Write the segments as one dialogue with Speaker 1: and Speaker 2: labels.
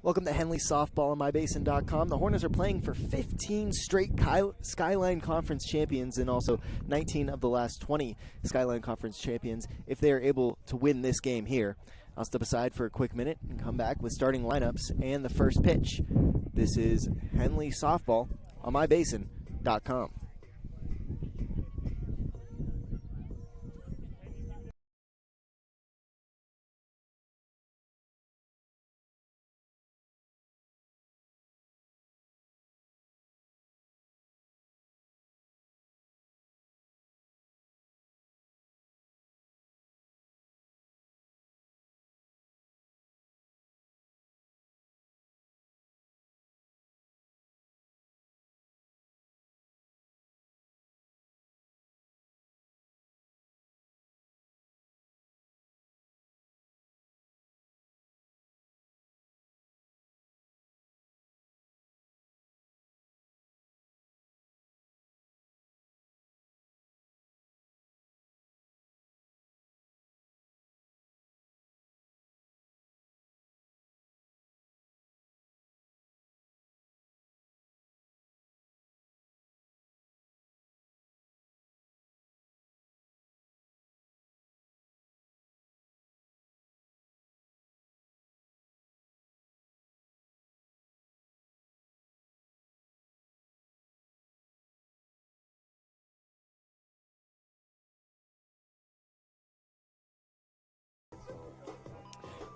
Speaker 1: Welcome to Henley Softball on MyBasin.com. The Hornets are playing for 15 straight Skyline Conference champions and also 19 of the last 20 Skyline Conference champions if they are able to win this game here. I'll step aside for a quick minute and come back with starting lineups and the first pitch. This is Henley Softball on MyBasin.com.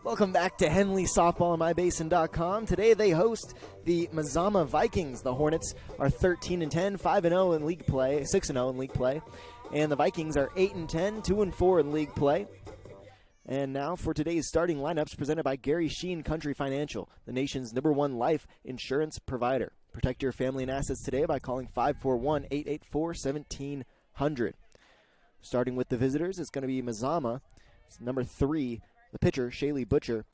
Speaker 1: Welcome back to Henley Softball on MyBasin.com. Today they host the Mazama Vikings. The Hornets are 13-10, 5-0 in league play, 6-0 in league play. And the Vikings are 8-10, 2-4 in league play. And now for today's starting lineups presented by Gary Sheen Country Financial, the nation's #1 life insurance provider. Protect your family and assets today by calling 541-884-1700. Starting with the visitors, it's going to be Mazama, number 3. The pitcher, Shaylee Butcher.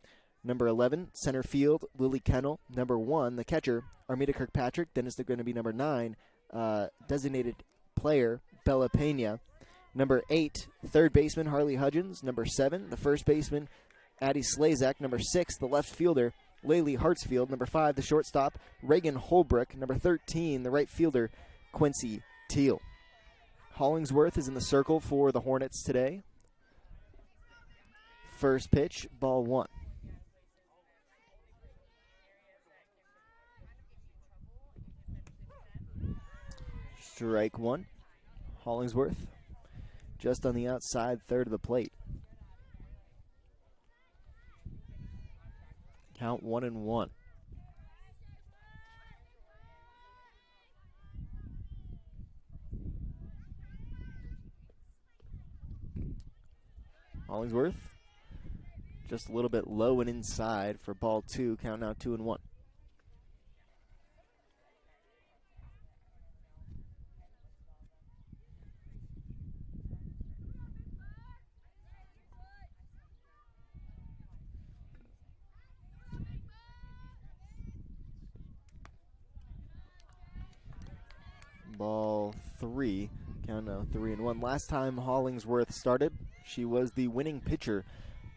Speaker 1: Number 11, center field, Lily Kennel. Number 1, the catcher, Armida Kirkpatrick. Then it's going to be number 9, designated player, Bella Pena. Number 8, third baseman, Harley Hudgens. Number 7, the first baseman, Addie Slazak. Number 6, the left fielder, Laylee Hartsfield. Number 5, the shortstop, Reagan Holbrook. Number 13, the right fielder, Quincy Teal. Hollingsworth is in the circle for the Hornets today. First pitch, ball 1. Strike 1. Hollingsworth just on the outside third of the plate. Count 1-1. Hollingsworth just a little bit low and inside for ball 2. Count now 2-1. Ball 3. Count now 3-1. Last time Hollingsworth started, she was the winning pitcher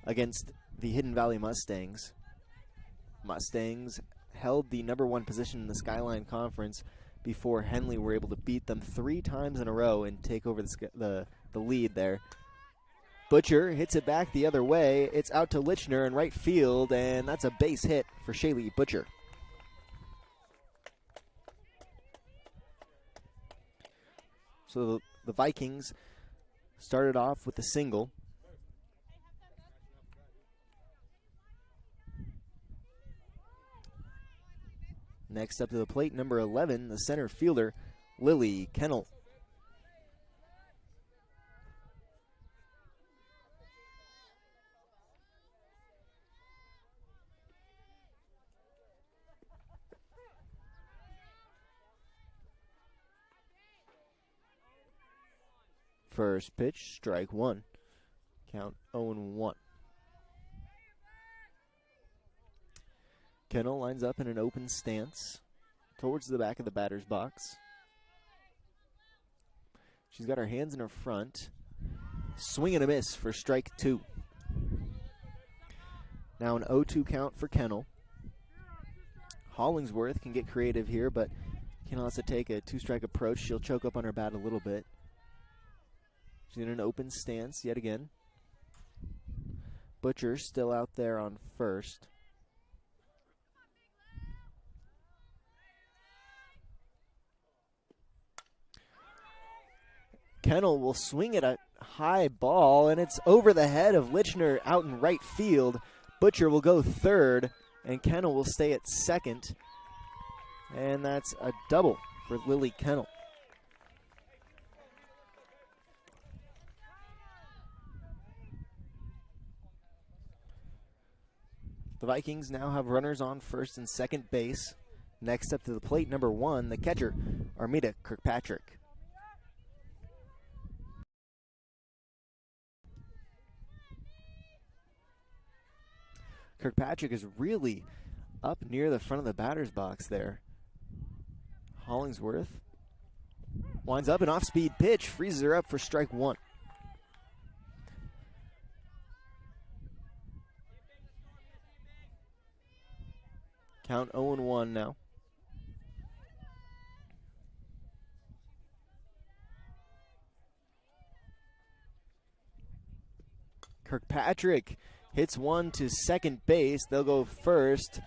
Speaker 1: against the Hidden Valley Mustangs. Mustangs held the #1 position in the Skyline Conference before Henley were able to beat them 3 times in a row and take over the lead there. Butcher hits it back the other way. It's out to Lichner in right field, and that's a base hit for Shaylee Butcher. So the Vikings started off with a single. Next up to the plate, number 11, the center fielder, Lily Kennel. First pitch, strike 1. Count 0-1. Kennel lines up in an open stance towards the back of the batter's box. She's got her hands in her front. Swing and a miss for strike 2. Now an 0-2 count for Kennel. Hollingsworth can get creative here, but Cannell has to take a two-strike approach. She'll choke up on her bat a little bit. She's in an open stance yet again. Butcher still out there on first. Cannell will swing at a high ball, and it's over the head of Lichner out in right field. Butcher will go third, and Cannell will stay at second. And that's a double for Lily Cannell. The Vikings now have runners on first and second base. Next up to the plate, number 1, the catcher, Armida Kirkpatrick. Kirkpatrick is really up near the front of the batter's box there. Hollingsworth winds up an off-speed pitch, freezes her up for strike 1. Count 0-1 now. Kirkpatrick hits one to second base. They'll go first.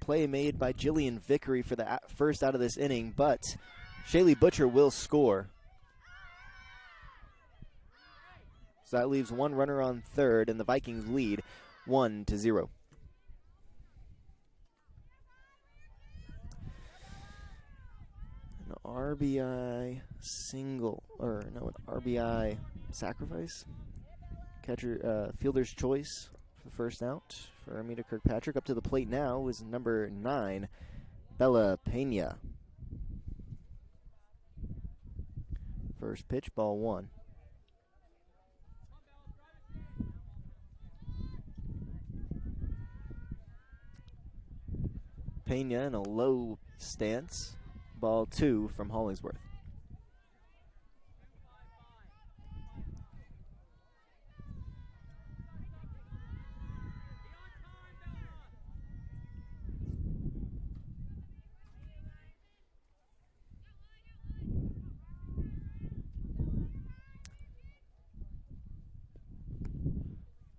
Speaker 1: Play made by Jillian Vickery for the first out of this inning, but Shaylee Butcher will score. So that leaves one runner on third, and the Vikings lead 1-0. An RBI single, or no, an RBI sacrifice. Catcher, fielder's choice for the first out for Armida Kirkpatrick. Up to the plate now is number 9, Bella Pena. First pitch, ball 1. Pena in a low stance, ball 2 from Hollingsworth.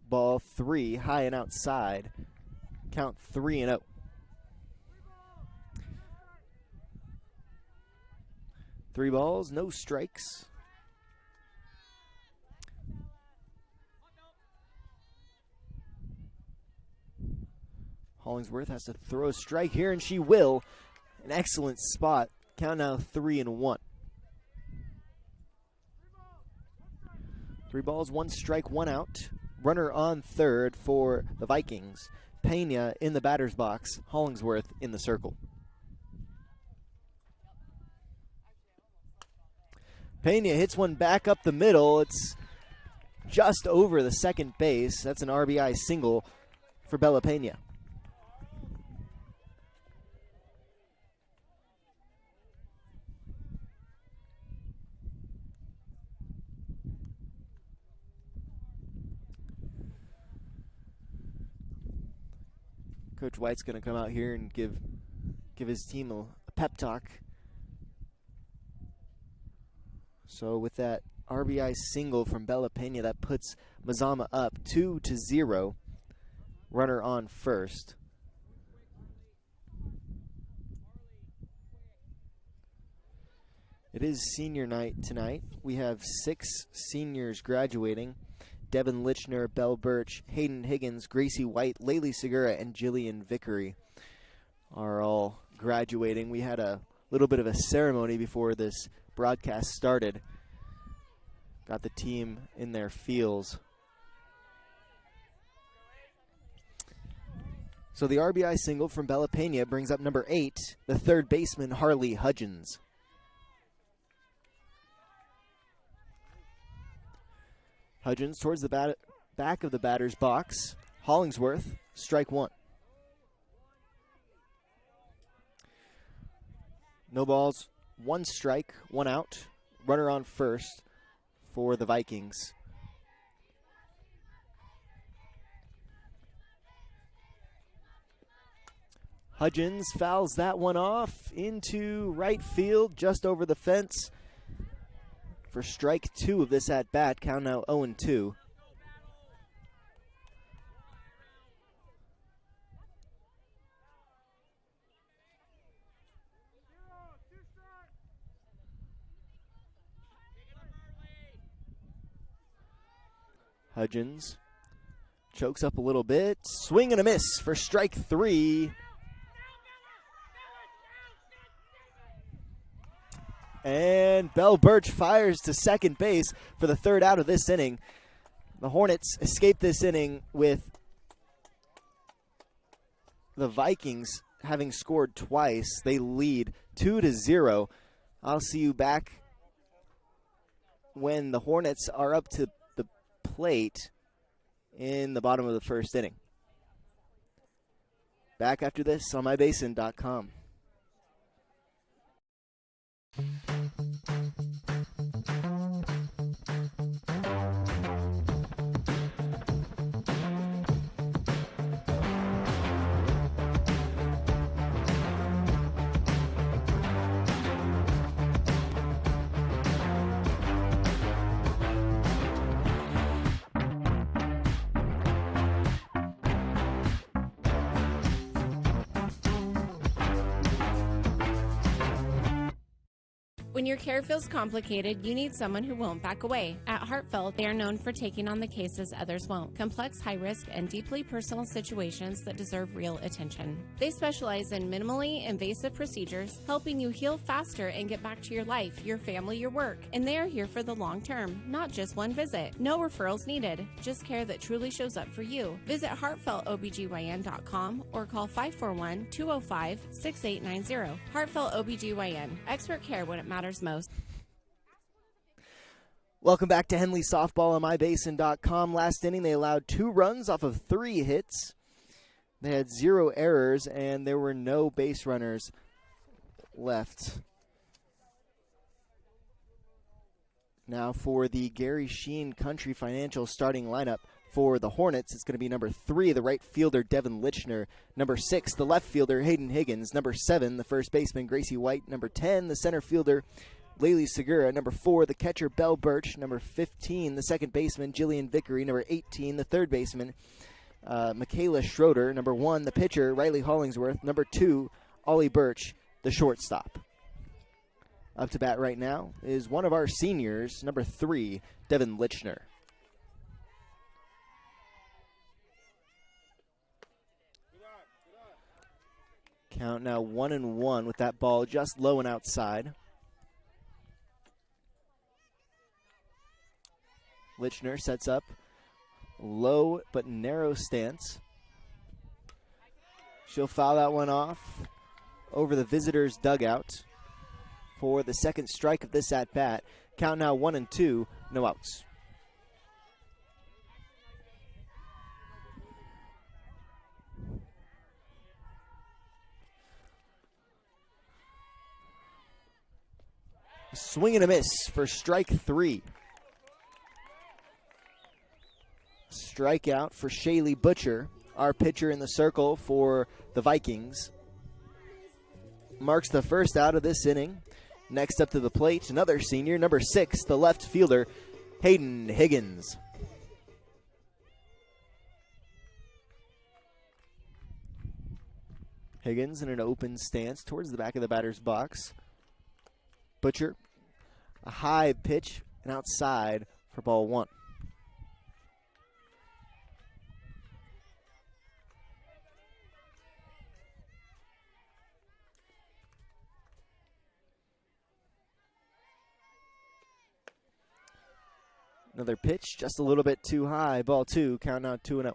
Speaker 1: Ball 3, high and outside. Count 3-0. Three balls, no strikes. Hollingsworth has to throw a strike here, and she will. An excellent spot. Count now 3-1. 3 balls, 1 strike, 1 out. Runner on third for the Vikings. Pena in the batter's box. Hollingsworth in the circle. Pena hits one back up the middle. It's just over the second base. That's an RBI single for Bella Pena. Coach White's going to come out here and give his team a pep talk. So with that RBI single from Bella Pena, that puts Mazama up 2-0. Runner on first. It is senior night tonight. We have 6 seniors graduating. Devin Lichner, Belle Birch, Hayden Higgins, Gracie White, Laylee Segura, and Jillian Vickery are all graduating. We had a little bit of a ceremony before this broadcast started. Got the team in their fields. So the RBI single from Bella Pena brings up number 8, the third baseman, Harley Hudgens. Hudgens towards the back of the batter's box. Hollingsworth, strike 1. No balls, 1 strike, 1 out. Runner on first for the Vikings. Hudgens fouls that one off into right field, just over the fence for strike 2 of this at-bat. Count now 0-2. Hudgens chokes up a little bit. Swing and a miss for strike 3. And Bell Birch fires to second base for the 3rd out of this inning. The Hornets escape this inning with the Vikings having scored twice. They lead 2-0. I'll see you back when the Hornets are up to the plate in the bottom of the 1st inning. Back after this on mybasin.com.
Speaker 2: When your care feels complicated, you need someone who won't back away. At Heartfelt, they are known for taking on the cases others won't. Complex, high-risk, and deeply personal situations that deserve real attention. They specialize in minimally invasive procedures, helping you heal faster and get back to your life, your family, your work. And they are here for the long term, not just one visit. No referrals needed, just care that truly shows up for you. Visit heartfeltobgyn.com or call 541-205-6890. Heartfelt OBGYN. Expert care when it matters most.
Speaker 1: Welcome back to Henley Softball on mybasin.com. Last inning, they allowed 2 runs off of 3 hits. They had 0 errors, and there were no base runners left. Now for the Gary Sheen Country Financial starting lineup. For the Hornets, it's going to be number 3, the right fielder, Devin Lichner. Number 6, the left fielder, Hayden Higgins. Number 7, the first baseman, Gracie White. Number 10, the center fielder, Laylee Segura. Number 4, the catcher, Bell Birch. Number 15, the second baseman, Jillian Vickery. Number 18, the third baseman, Michaela Schroeder. Number 1, the pitcher, Riley Hollingsworth. Number 2, Ollie Birch, the shortstop. Up to bat right now is one of our seniors, number 3, Devin Lichner. Count now 1-1 with that ball just low and outside. Lichner sets up low but narrow stance. She'll foul that one off over the visitors' dugout for the second strike of this at-bat. Count now 1-2, no outs. Swing and a miss for strike 3. Strikeout for Shaylee Butcher, our pitcher in the circle for the Vikings. Marks the first out of this inning. Next up to the plate, another senior, number 6, the left fielder, Hayden Higgins. Higgins in an open stance towards the back of the batter's box. Butcher, a high pitch and outside for ball 1. Another pitch, just a little bit too high. Ball 2, count now 2-0.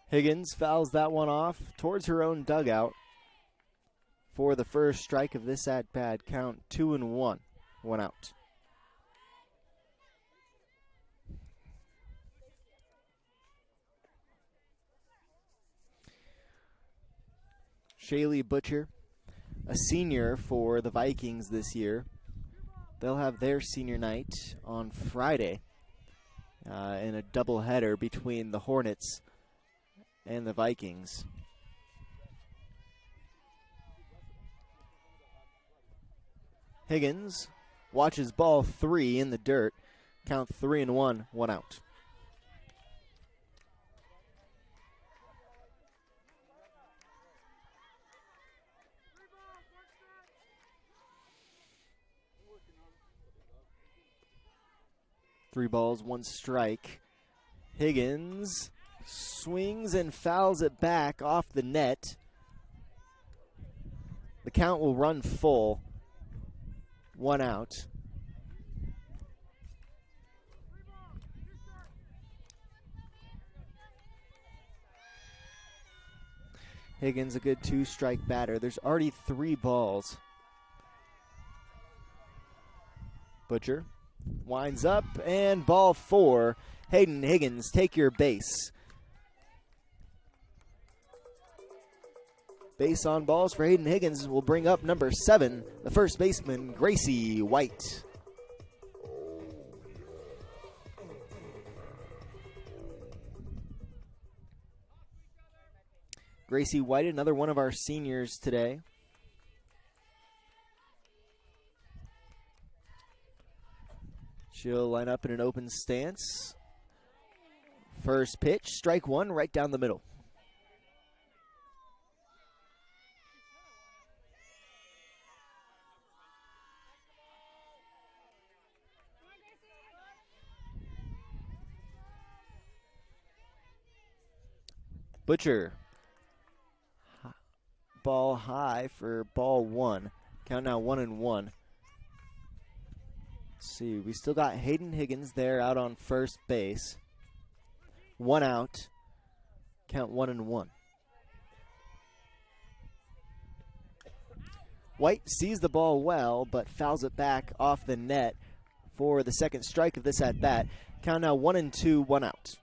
Speaker 1: Higgins fouls that one off towards her own dugout for the first strike of this at-bat. Count 2-1, 1 out. Shaylee Butcher, a senior for the Vikings this year. They'll have their senior night on Friday in a doubleheader between the Hornets and the Vikings. Higgins watches ball 3 in the dirt. Count 3-1, 1 out. Three balls, one strike. Higgins swings and fouls it back off the net. The count will run full. 1 out. Higgins, a good 2-strike batter. There's already 3 balls. Butcher winds up, and ball 4. Hayden Higgins, take your base. Base on balls for Hayden Higgins will bring up number 7, the first baseman, Gracie White. Gracie White, another one of our seniors today. She'll line up in an open stance. First pitch, strike 1, right down the middle. Butcher. Ball high for ball 1. Count now 1-1. Let's see, we still got Hayden Higgins there out on first base. 1 out. Count 1-1. White sees the ball well, but fouls it back off the net for the second strike of this at-bat. Count now 1-2, 1 out.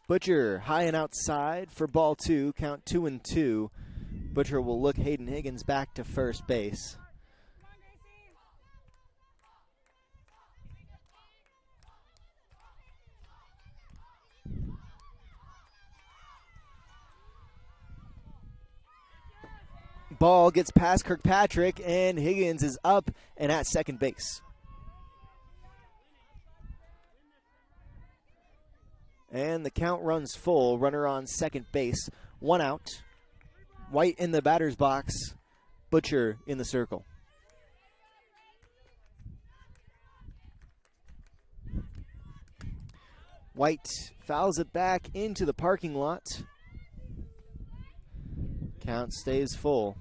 Speaker 1: Butcher high and outside for ball 2, count 2-2. Butcher will look Hayden Higgins back to first base. Ball gets past Kirkpatrick, and Higgins is up and at second base. And the count runs full. Runner on second base. 1 out. White in the batter's box. Butcher in the circle. White fouls it back into the parking lot. Count stays full.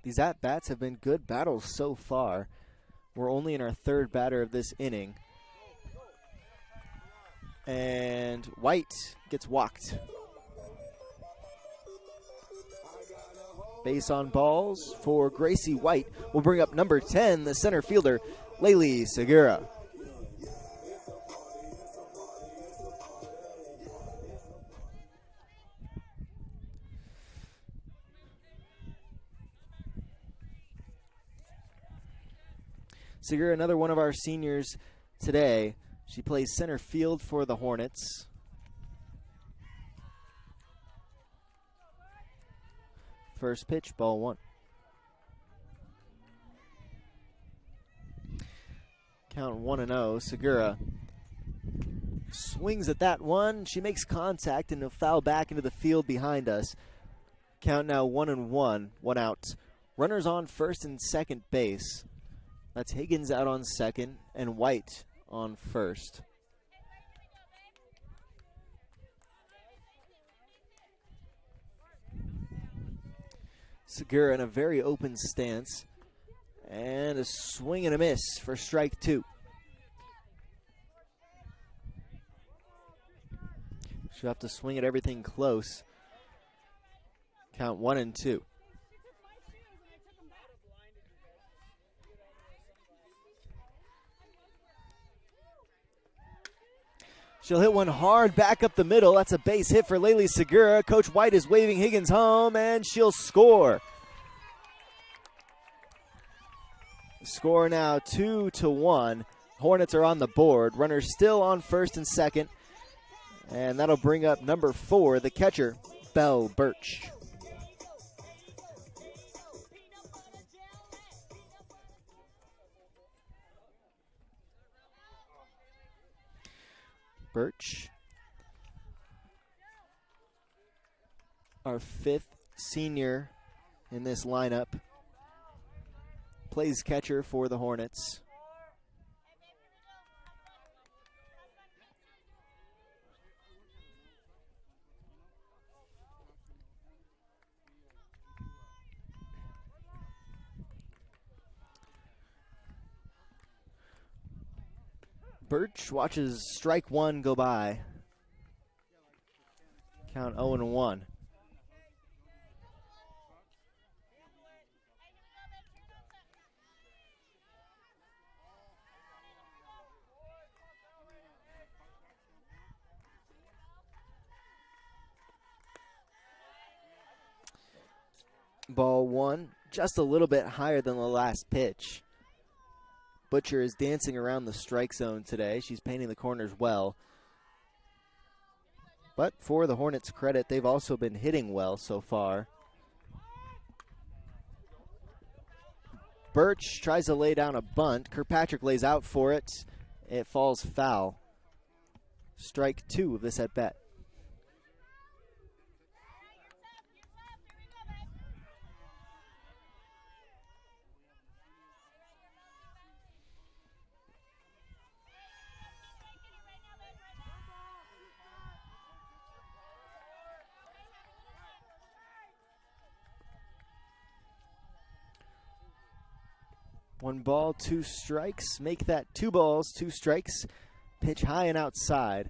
Speaker 1: These at-bats have been good battles so far. We're only in our third batter of this inning. And White gets walked. Base on balls for Gracie White will bring up number 10, the center fielder, Laylee Segura. Segura, another one of our seniors today. She plays center field for the Hornets. First pitch, ball 1. Count 1-0. Segura swings at that one. She makes contact and will foul back into the field behind us. Count now 1-1, 1 out. Runners on first and second base. That's Higgins out on second and White on first. Segura in a very open stance. And a swing and a miss for strike 2. She'll have to swing at everything close. Count 1-2. She'll hit one hard back up the middle. That's a base hit for Laylee Segura. Coach White is waving Higgins home, and she'll score. Score now 2-1. Hornets are on the board. Runners still on first and second. And that'll bring up number 4, the catcher, Belle Birch. Birch, our 5th senior in this lineup, plays catcher for the Hornets. Birch watches strike 1 go by. Count 0-1. Ball 1, just a little bit higher than the last pitch. Butcher is dancing around the strike zone today. She's painting the corners well. But for the Hornets' credit, they've also been hitting well so far. Birch tries to lay down a bunt. Kirkpatrick lays out for it. It falls foul. Strike 2 of this at-bat. One ball, 2 strikes. Make that 2 balls, 2 strikes. Pitch high and outside.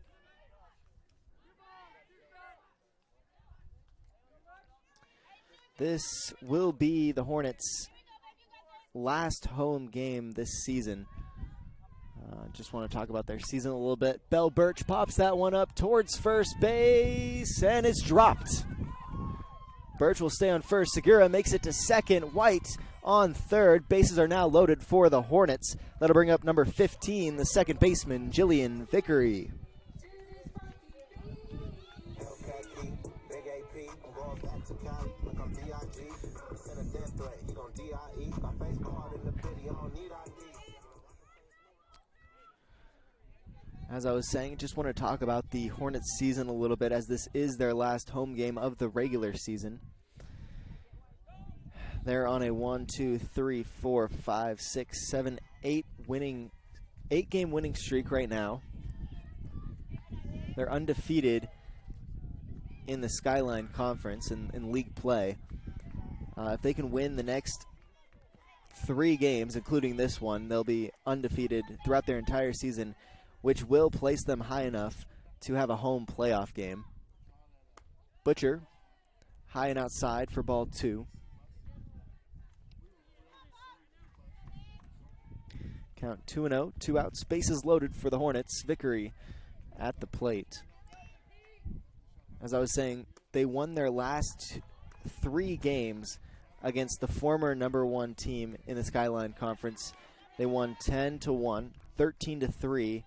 Speaker 1: This will be the Hornets' last home game this season. Just want to talk about their season a little bit. Belle Birch pops that one up towards first base, and it's dropped. Birch will stay on first. Segura makes it to second. White on third. Bases are now loaded for the Hornets. That'll bring up number 15, the second baseman, Jillian Vickery. As I was saying, just want to talk about the Hornets season a little bit, as this is their last home game of the regular season. They're on a 8-game winning streak right now. They're undefeated in the Skyline Conference in league play. If they can win the next 3 games, including this one, they'll be undefeated throughout their entire season, which will place them high enough to have a home playoff game. Butcher, high and outside for ball 2. Count 2-0, 2 outs, bases loaded for the Hornets. Vickery at the plate. As I was saying, they won their last 3 games against the former number 1 team in the Skyline Conference. They won 10-1, 13-3,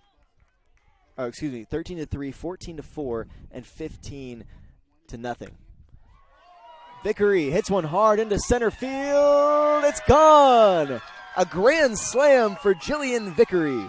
Speaker 1: 13-3, 14-4, and 15-0. Vickery hits one hard into center field. It's gone. A grand slam for Jillian Vickery.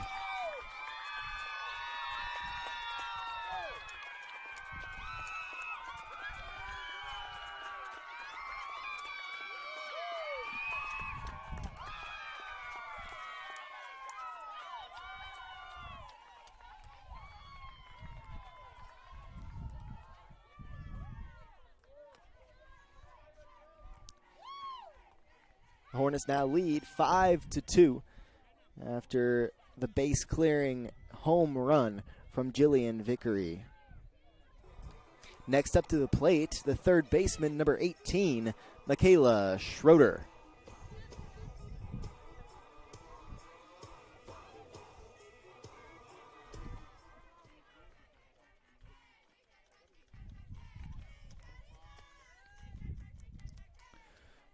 Speaker 1: The Hornets now lead 5-2 after the base clearing home run from Jillian Vickery. Next up to the plate, the third baseman, number 18, Michaela Schroeder.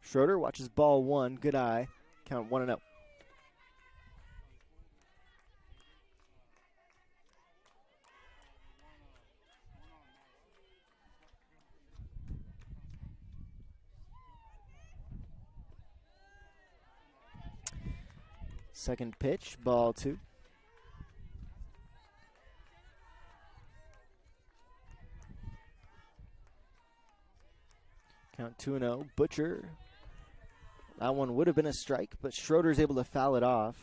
Speaker 1: Schroeder watches ball one, good eye, count 1-0. Second pitch, ball two. Count 2-0. Butcher. That one would have been a strike, but Schroeder's able to foul it off.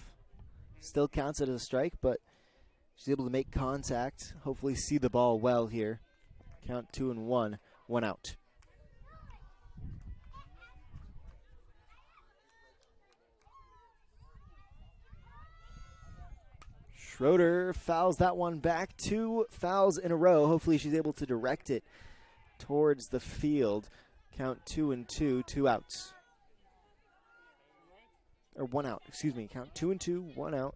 Speaker 1: Still counts it as a strike, but she's able to make contact. Hopefully see the ball well here. Count 2-1, 1 out. Schroeder fouls that one back. 2 fouls in a row. Hopefully she's able to direct it towards the field. Count 2-2, 2 outs. Or 1 out, excuse me. Count 2-2, 1 out.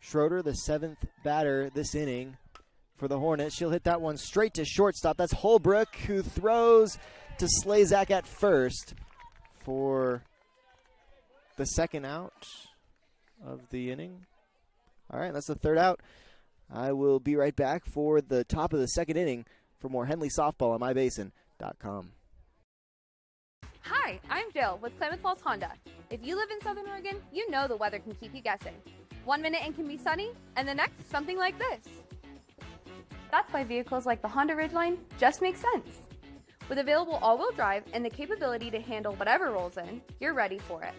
Speaker 1: Schroeder, the 7th batter this inning for the Hornets. She'll hit that one straight to shortstop. That's Holbrook, who throws to Slazak at first for the second out of the inning. All right, that's the third out. I will be right back for the top of the second inning for more Henley softball on mybasin.com.
Speaker 3: Hi, I'm Jill with Klamath Falls Honda. If you live in Southern Oregon, you know the weather can keep you guessing. 1 minute it can be sunny, and the next something like this. That's why vehicles like the Honda Ridgeline just make sense. With available all-wheel drive and the capability to handle whatever rolls in, you're ready for it.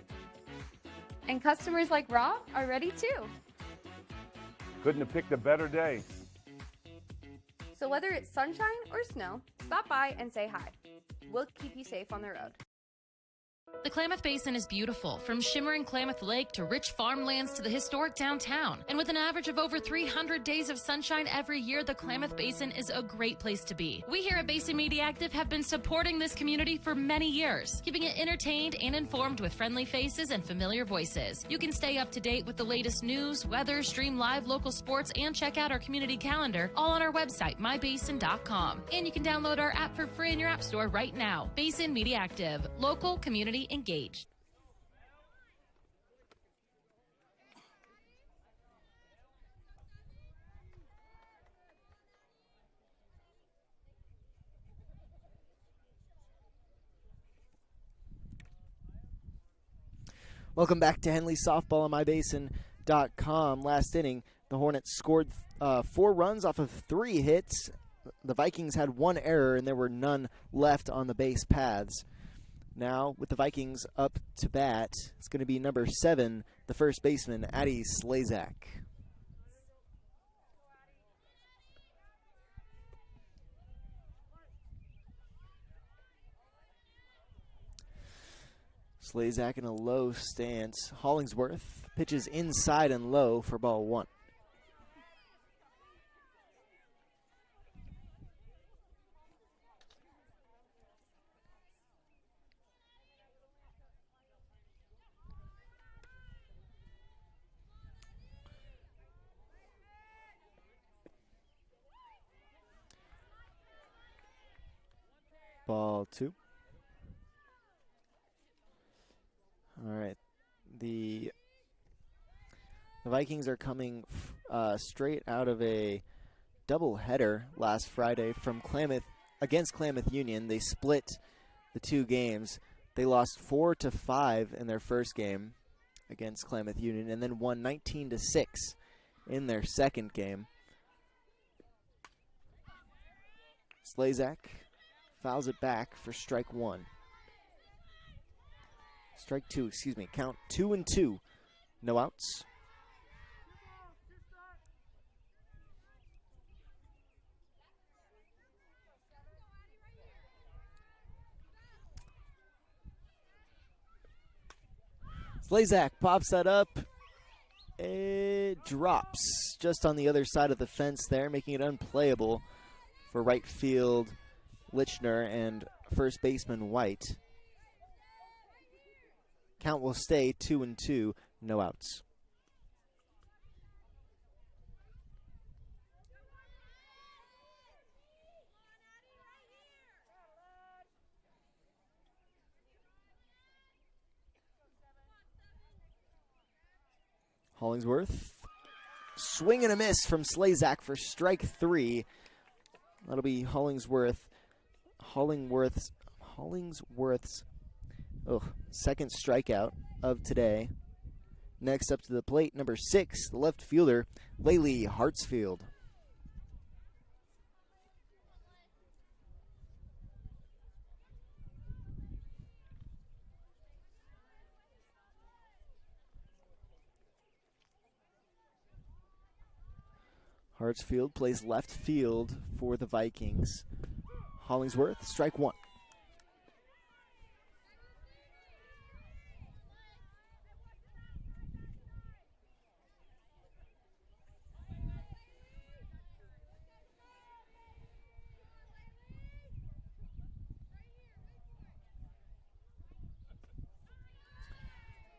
Speaker 3: And customers like Rob are ready too.
Speaker 4: Couldn't have picked a better day.
Speaker 3: So whether it's sunshine or snow, stop by and say hi. We'll keep you safe on the road.
Speaker 5: The Klamath Basin is beautiful, from shimmering Klamath Lake to rich farmlands to the historic downtown. And with an average of over 300 days of sunshine every year, the Klamath Basin is a great place to be. We here at Basin Media Active have been supporting this community for many years, keeping it entertained and informed with friendly faces and familiar voices. You can stay up to date with the latest news, weather, stream live local sports, and check out our community calendar, all on our website, mybasin.com. And you can download our app for free in your app store right now. Basin Media Active, local community engaged.
Speaker 1: Welcome back to Henley softball on mybasin.com. Last inning, the Hornets scored 4 runs off of 3 hits. The Vikings had 1 error, and there were none left on the base paths. Now, with the Vikings up to bat, it's going to be number 7, the first baseman, Addie Slazak. Slazak in a low stance. Hollingsworth pitches inside and low for ball 1. Ball 2. All right. The Vikings are coming straight out of a doubleheader last Friday from Klamath against Klamath Union. They split the 2 games. They lost 4-5 in their first game against Klamath Union, and then won 19-6 in their second game. Slazak fouls it back for strike 1. Strike 2, excuse me. Count 2-2. No outs. Slazak pops that up. It drops just on the other side of the fence there, making it unplayable for right field Lichner and first baseman White. Count will stay 2-2, no outs. Hollingsworth, swing and a miss from Slazak for strike 3. That'll be Hollingsworth's second strikeout of today. Next up to the plate, number 6, the left fielder, Laylee Hartsfield. Hartsfield plays left field for the Vikings. Hollingsworth, strike 1.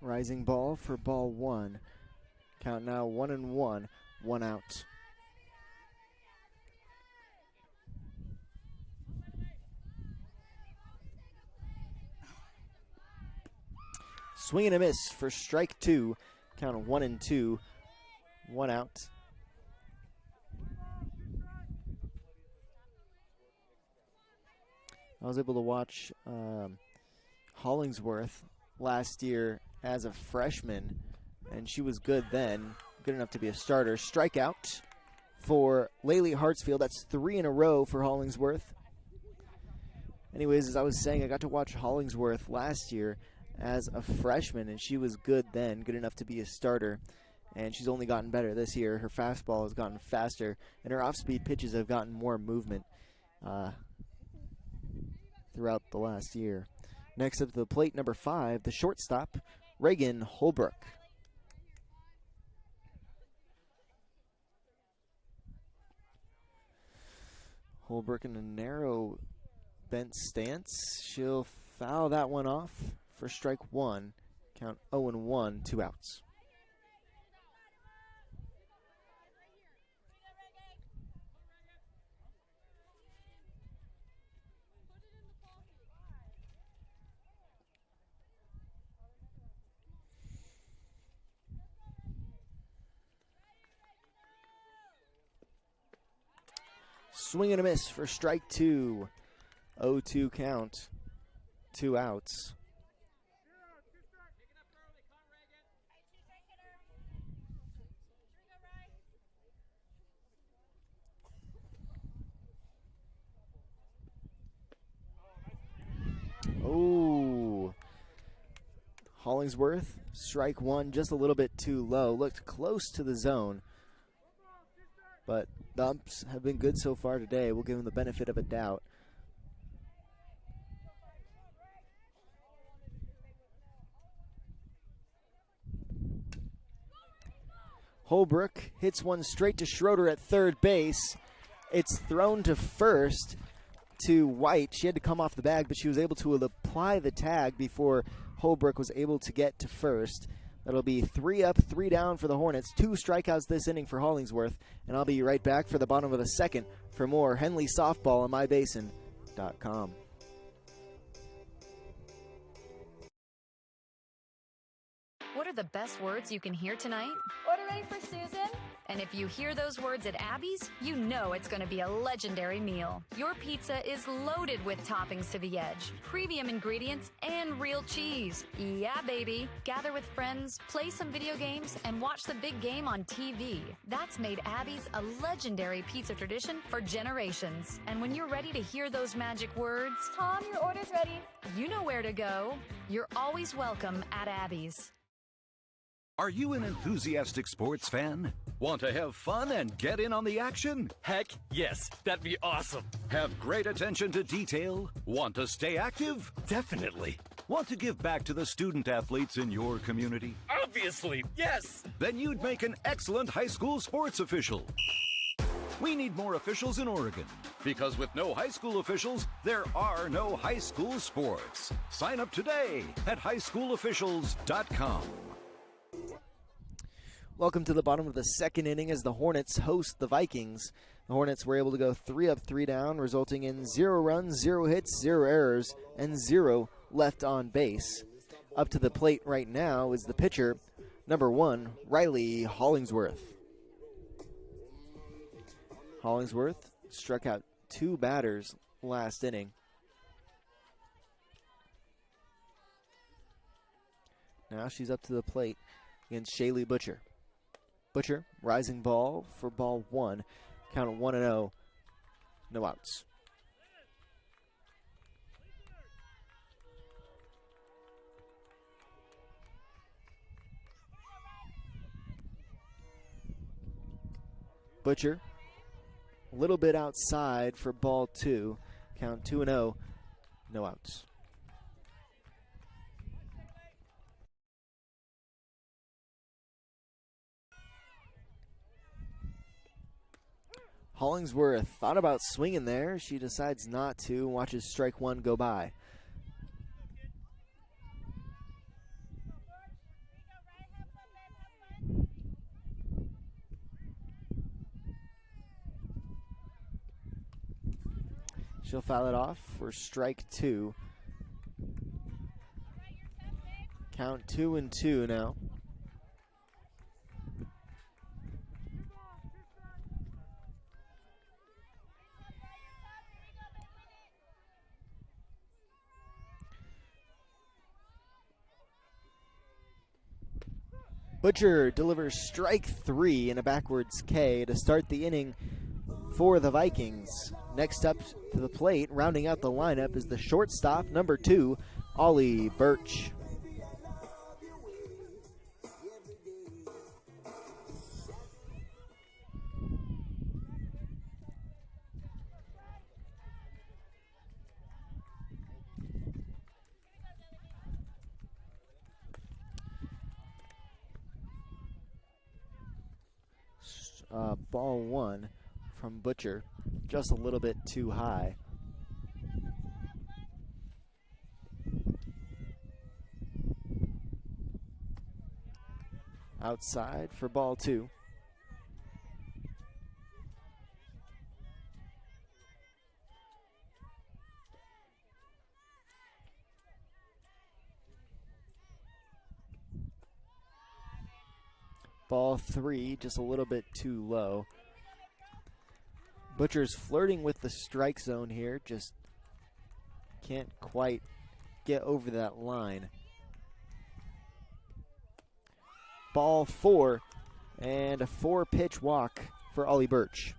Speaker 1: Rising ball for ball 1. Count now 1-1, 1 out. Swing and a miss for strike 2. Count of 1-2, 1 out. I was able to watch Hollingsworth last year as a freshman, and she was good then, good enough to be a starter. Strikeout for Laylee Hartsfield. That's 3 in a row for Hollingsworth. Anyways, as I was saying, I got to watch Hollingsworth last year as a freshman, and she was good then, good enough to be a starter. And she's only gotten better this year. Her fastball has gotten faster, and her off-speed pitches have gotten more movement throughout the last year. Next up to the plate, number 5, the shortstop, Reagan Holbrook. Holbrook in a narrow bent stance. She'll foul that one off for strike 1. Count 0-1, 2 outs. Swing and a miss for strike 2. 0-2 count, 2 outs. Oh, Hollingsworth, strike 1, just a little bit too low. Looked close to the zone, but the umps have been good so far today. We'll give him the benefit of a doubt. Holbrook hits one straight to Schroeder at third base. It's thrown to first to White. She had to come off the bag, but she was able to apply the tag before Holbrook was able to get to first. That'll be 3 up, 3 down for the Hornets. 2 strikeouts this inning for Hollingsworth. And I'll be right back for the bottom of the second for more Henley softball on mybasin.com.
Speaker 6: What are the best words you can hear tonight?
Speaker 3: Order ready for Susan?
Speaker 6: And if you hear those words at Abby's, you know it's going to be a legendary meal. Your pizza is loaded with toppings to the edge, premium ingredients, and real cheese. Yeah, baby. Gather with friends, play some video games, and watch the big game on TV. That's made Abby's a legendary pizza tradition for generations. And when you're ready to hear those magic words,
Speaker 3: Tom, your order's ready.
Speaker 6: you know where to go. You're always welcome at Abby's.
Speaker 7: Are you an enthusiastic sports fan? Want to have fun and get in on the action?
Speaker 8: Heck, yes, that'd be awesome.
Speaker 7: Have great attention to detail? Want to stay active?
Speaker 8: Definitely.
Speaker 7: Want to give back to the student athletes in your community?
Speaker 8: Obviously, yes.
Speaker 7: Then you'd make an excellent high school sports official. We need more officials in Oregon, because with no high school officials, there are no high school sports. Sign up today at highschoolofficials.com.
Speaker 1: Welcome to the bottom of the second inning as the Hornets host the Vikings. The Hornets were able to go 3 up, 3 down, resulting in 0 runs, 0 hits, 0 errors, and 0 left on base. Up to the plate right now is the pitcher, number 1, Riley Hollingsworth. Hollingsworth struck out 2 batters last inning. Now she's up to the plate against Shaylee Butcher. Butcher, rising ball for ball 1. Count 1-0, no outs. Butcher, a little bit outside for ball 2. Count 2-0, no outs. Hollingsworth thought about swinging there. She decides not to. Watches strike 1 go by. She'll foul it off for strike 2. Count 2-2 now. Butcher delivers strike 3 in a backwards K to start the inning for the Vikings. Next up to the plate, rounding out the lineup, is the shortstop, number 2, Ollie Birch. Ball 1 from Butcher, just a little bit too high. Outside for ball 2. Ball 3, just a little bit too low. Butcher's flirting with the strike zone here, just can't quite get over that line. Ball 4, and a 4-pitch walk for Ollie Birch.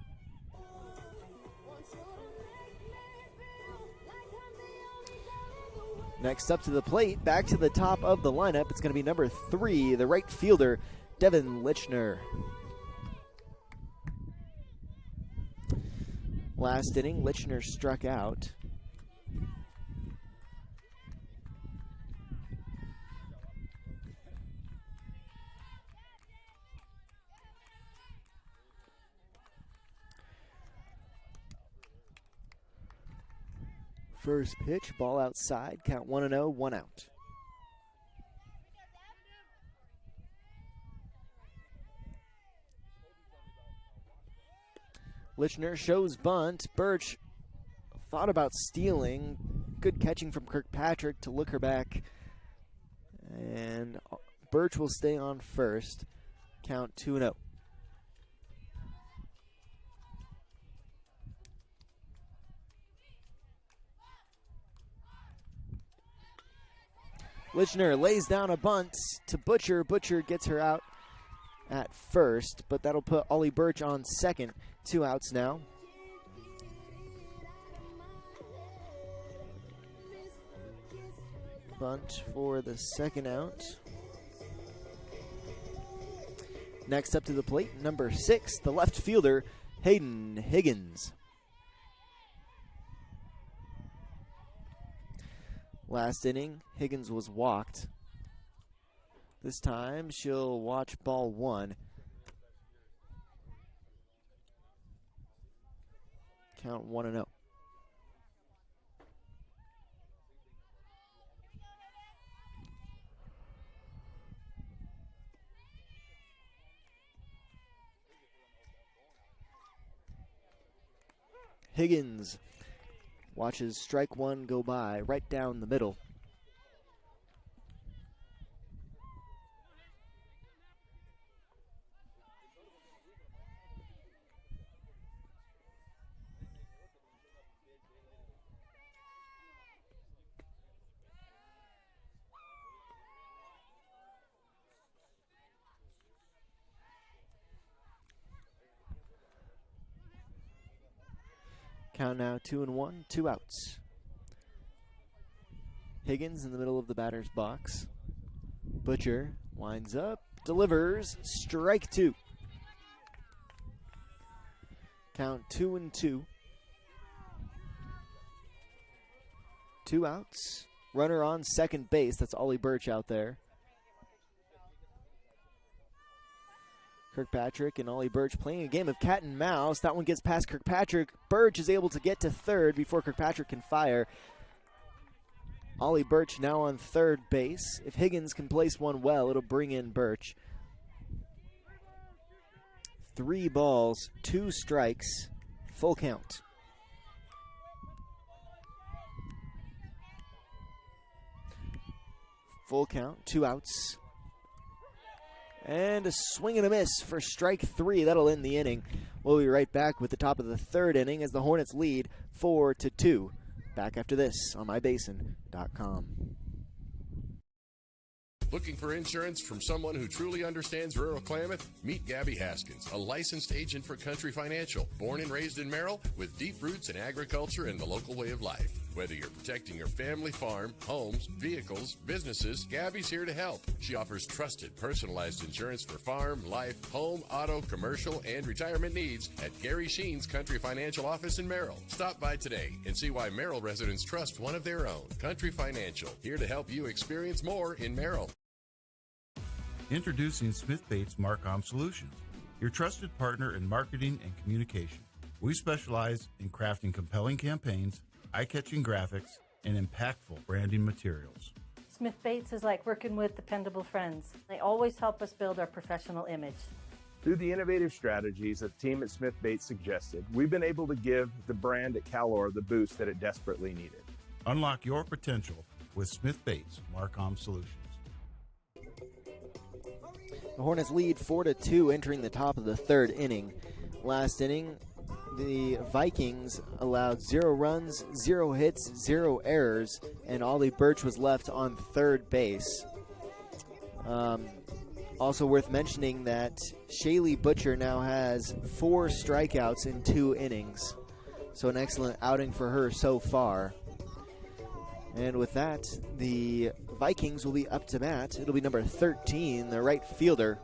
Speaker 1: Next up to the plate, back to the top of the lineup, it's going to be number 3, the right fielder, Devin Lichner. Last inning, Lichner struck out. First pitch, ball outside, count 1-0, 1 out. Lichner shows bunt. Birch thought about stealing. Good catching from Kirkpatrick to look her back. And Birch will stay on first. Count 2-0. Lichner lays down a bunt to Butcher. Butcher gets her out at first, but that'll put Ollie Birch on second. 2 outs now. Bunt for the second out. Next up to the plate, number 6, the left fielder, Hayden Higgins. Last inning, Higgins was walked. This time, she'll watch ball 1. Count 1-0. Higgins watches strike 1 go by right down the middle. Count now 2-1, 2 outs. Higgins in the middle of the batter's box. Butcher winds up, delivers, strike 2. Count 2-2. 2 outs. Runner on second base. That's Ollie Birch out there. Kirkpatrick and Ollie Birch playing a game of cat and mouse. That one gets past Kirkpatrick. Birch is able to get to third before Kirkpatrick can fire. Ollie Birch now on third base. If Higgins can place one well, it'll bring in Birch. 3 balls, 2 strikes, full count. Full count, 2 outs. And a swing and a miss for strike 3. That'll end the inning. We'll be right back with the top of the 3rd inning as the Hornets lead 4-2. Back after this on mybasin.com.
Speaker 9: Looking for insurance from someone who truly understands rural Klamath? Meet Gabby Haskins, a licensed agent for Country Financial, born and raised in Merrill, with deep roots in agriculture and the local way of life. Whether you're protecting your family farm, homes, vehicles, businesses, Gabby's here to help. She offers trusted, personalized insurance for farm, life, home, auto, commercial, and retirement needs at Gary Sheen's Country Financial office in Merrill. Stop by today and see why Merrill residents trust one of their own. Country Financial, here to help you experience more in Merrill.
Speaker 10: Introducing Smith Bates Marcom Solutions, your trusted partner in marketing and communication. We specialize in crafting compelling campaigns, eye-catching graphics, and impactful branding materials.
Speaker 11: Smith Bates is like working with dependable friends. They always help us build our professional image.
Speaker 4: Through the innovative strategies that the team at Smith Bates suggested, we've been able to give the brand at Calor the boost that it desperately needed.
Speaker 10: Unlock your potential with Smith Bates Marcom Solutions.
Speaker 1: The Hornets lead 4-2 entering the top of the 3rd inning. Last inning, the Vikings allowed 0 runs, 0 hits, 0 errors, and Ollie Birch was left on third base. Also worth mentioning that Shaylee Butcher now has 4 strikeouts in 2 innings. So an excellent outing for her so far. And with that, the Vikings will be up to bat. It'll be number 13, the right fielder,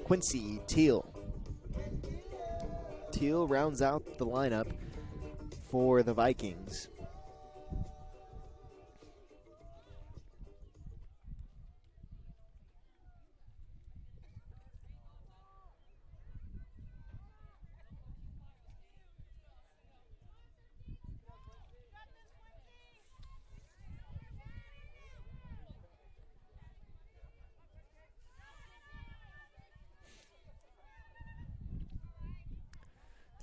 Speaker 1: Quincy Teal. Teal rounds out the lineup for the Vikings.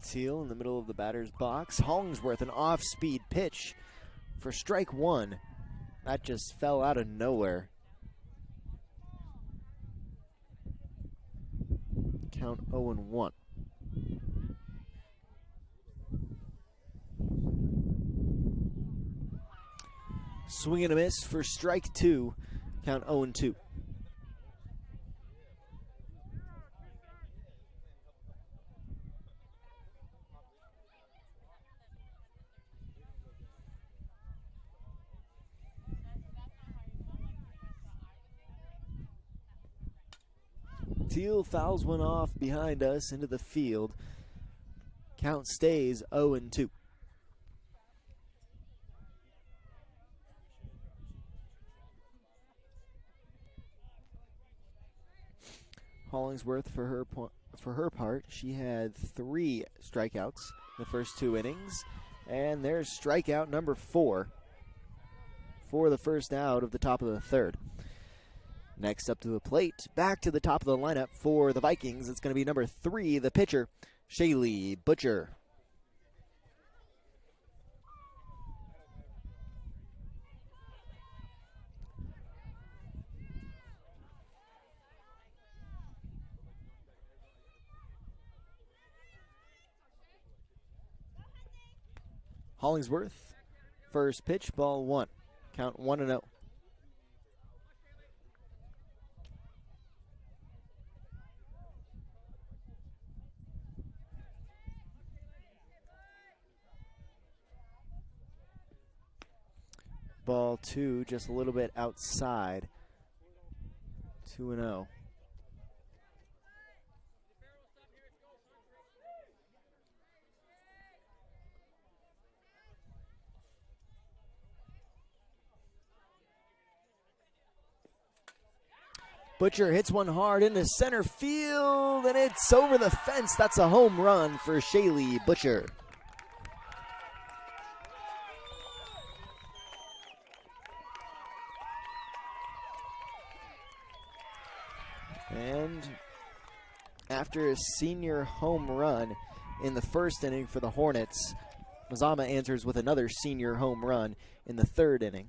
Speaker 1: Teal in the middle of the batter's box. Hollingsworth, an off-speed pitch for strike 1. That just fell out of nowhere. Count 0-1. Swing and a miss for strike 2. Count 0-2. Teal fouls one off behind us into the field. Count stays 0-2. Hollingsworth, for her part, she had 3 strikeouts the first 2 innings, and there's strikeout number 4 for the first out of the top of the third. Next up to the plate, back to the top of the lineup for the Vikings. It's going to be number 3, the pitcher, Shaylee Butcher. Hollingsworth, first pitch, ball 1. Count 1-0. Ball 2, just a little bit outside. 2-0. Butcher hits one hard into center field, and it's over the fence. That's a home run for Shaylee Butcher. And after a senior home run in the first inning for the Hornets, Mazama answers with another senior home run in the third inning.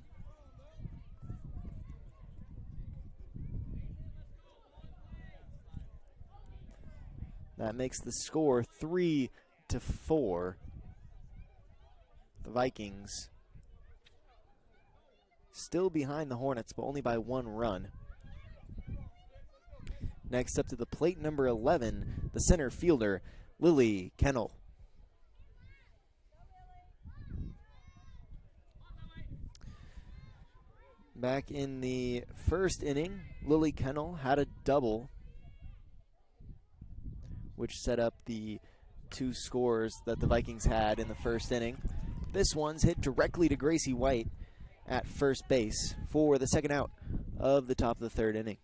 Speaker 1: That makes the score 3-4. The Vikings still behind the Hornets, but only by 1 run. Next up to the plate, number 11, the center fielder, Lily Kennel. Back in the first inning, Lily Kennel had a double, which set up the 2 scores that the Vikings had in the first inning. This one's hit directly to Gracie White at first base for the second out of the top of the third inning.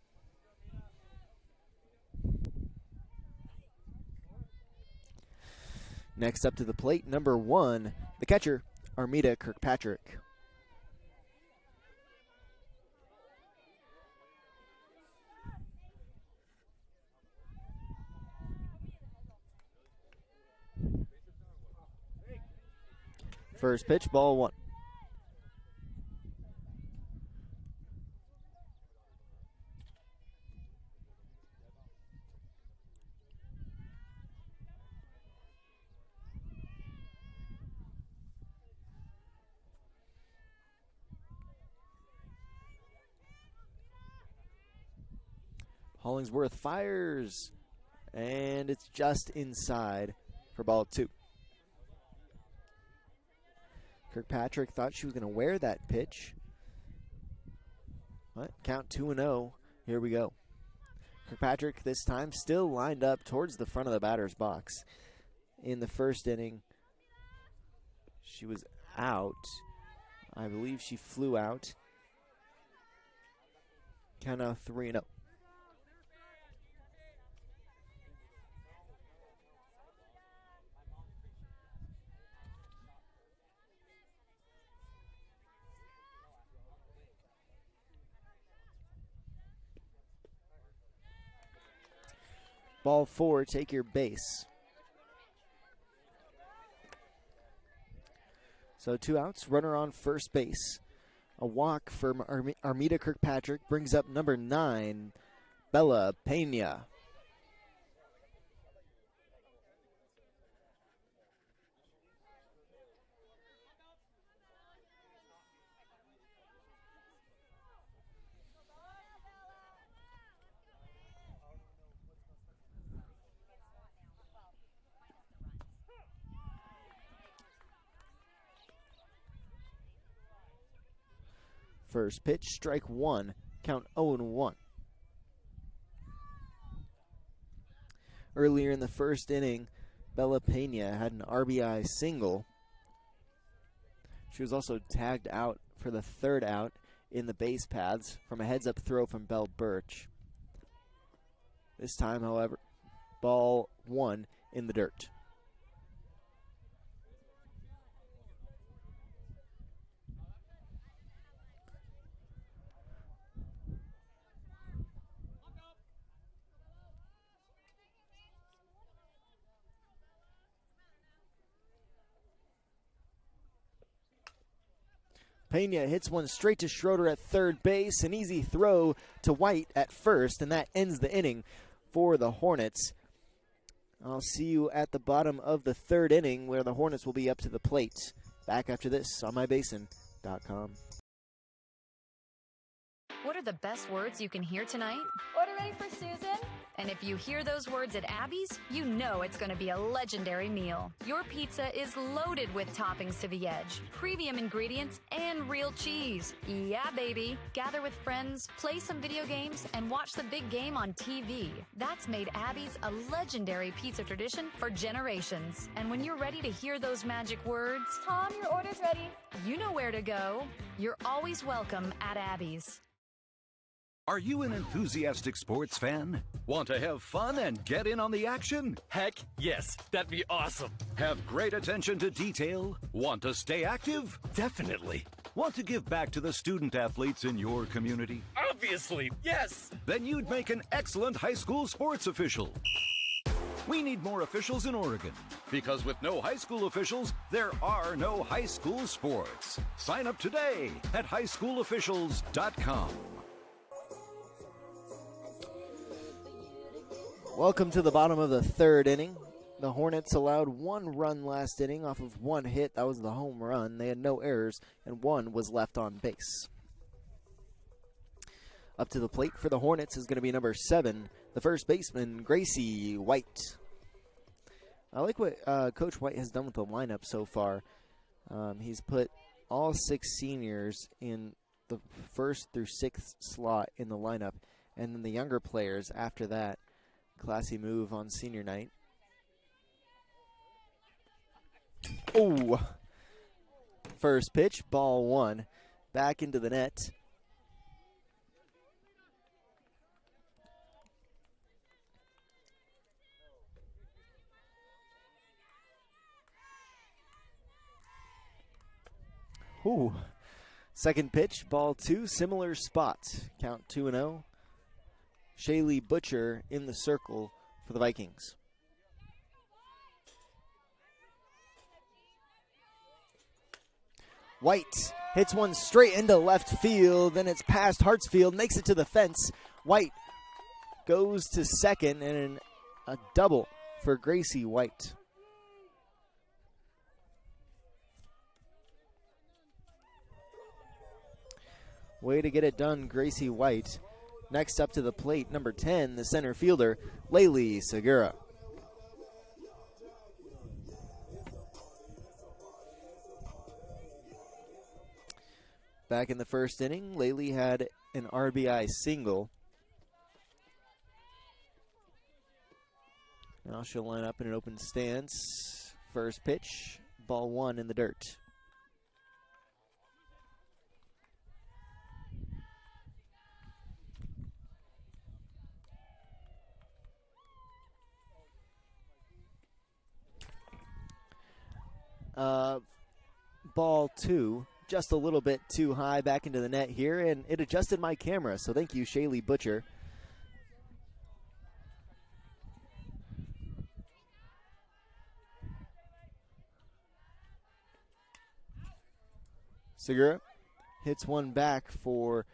Speaker 1: Next up to the plate, number 1, the catcher, Armida Kirkpatrick. First pitch, ball 1. Hollingsworth fires, and it's just inside for ball 2. Kirkpatrick thought she was going to wear that pitch. But count 2-0. Here we go. Kirkpatrick this time still lined up towards the front of the batter's box. In the first inning, she was out. I believe she flew out. Count now 3-0. Ball 4, take your base. So 2 outs, runner on first base. A walk from Armida Kirkpatrick brings up number 9, Bella Pena. First pitch, strike 1, count 0-1. Earlier in the first inning, Bella Pena had an RBI single. She was also tagged out for the third out in the base paths from a heads-up throw from Belle Birch. This time, however, ball 1 in the dirt. Pena hits one straight to Schroeder at third base. An easy throw to White at first, and that ends the inning for the Hornets. I'll see you at the bottom of the third inning where the Hornets will be up to the plate. Back after this on mybasin.com.
Speaker 6: What are the best words you can hear tonight?
Speaker 12: Order ready for Susan?
Speaker 6: And if you hear those words at Abby's, you know it's going to be a legendary meal. Your pizza is loaded with toppings to the edge, premium ingredients, and real cheese. Yeah, baby. Gather with friends, play some video games, and watch the big game on TV. That's made Abby's a legendary pizza tradition for generations. And when you're ready to hear those magic words,
Speaker 12: Tom, your order's ready.
Speaker 6: you know where to go. You're always welcome at Abby's.
Speaker 7: Are you an enthusiastic sports fan? Want to have fun and get in on the action?
Speaker 8: Heck yes, that'd be awesome.
Speaker 7: Have great attention to detail? Want to stay active?
Speaker 8: Definitely.
Speaker 7: Want to give back to the student athletes in your community?
Speaker 8: Obviously, yes.
Speaker 7: Then you'd make an excellent high school sports official. We need more officials in Oregon, because with no high school officials, there are no high school sports. Sign up today at highschoolofficials.com.
Speaker 1: Welcome to the bottom of the third inning. The Hornets allowed 1 run last inning off of 1 hit. That was the home run. They had no errors, and 1 was left on base. Up to the plate for the Hornets is going to be number 7, the first baseman, Gracie White. I like what Coach White has done with the lineup so far. He's put all 6 seniors in the first through 6th slot in the lineup, and then the younger players after that. Classy move on senior night. Oh! First pitch, ball 1. Back into the net. Ooh. Second pitch, ball 2, similar spot. Count 2-0. Shaylee Butcher in the circle for the Vikings. White hits one straight into left field, then it's past Hartsfield, makes it to the fence. White goes to second, and a double for Gracie White. Way to get it done, Gracie White. Next up to the plate, number 10, the center fielder, Laylee Segura. Back in the first inning, Laylee had an RBI single. Now she'll line up in an open stance. First pitch, ball 1 in the dirt. Ball 2, just a little bit too high back into the net here, and it adjusted my camera, so thank you, Shaylee Butcher. Segura hits one back for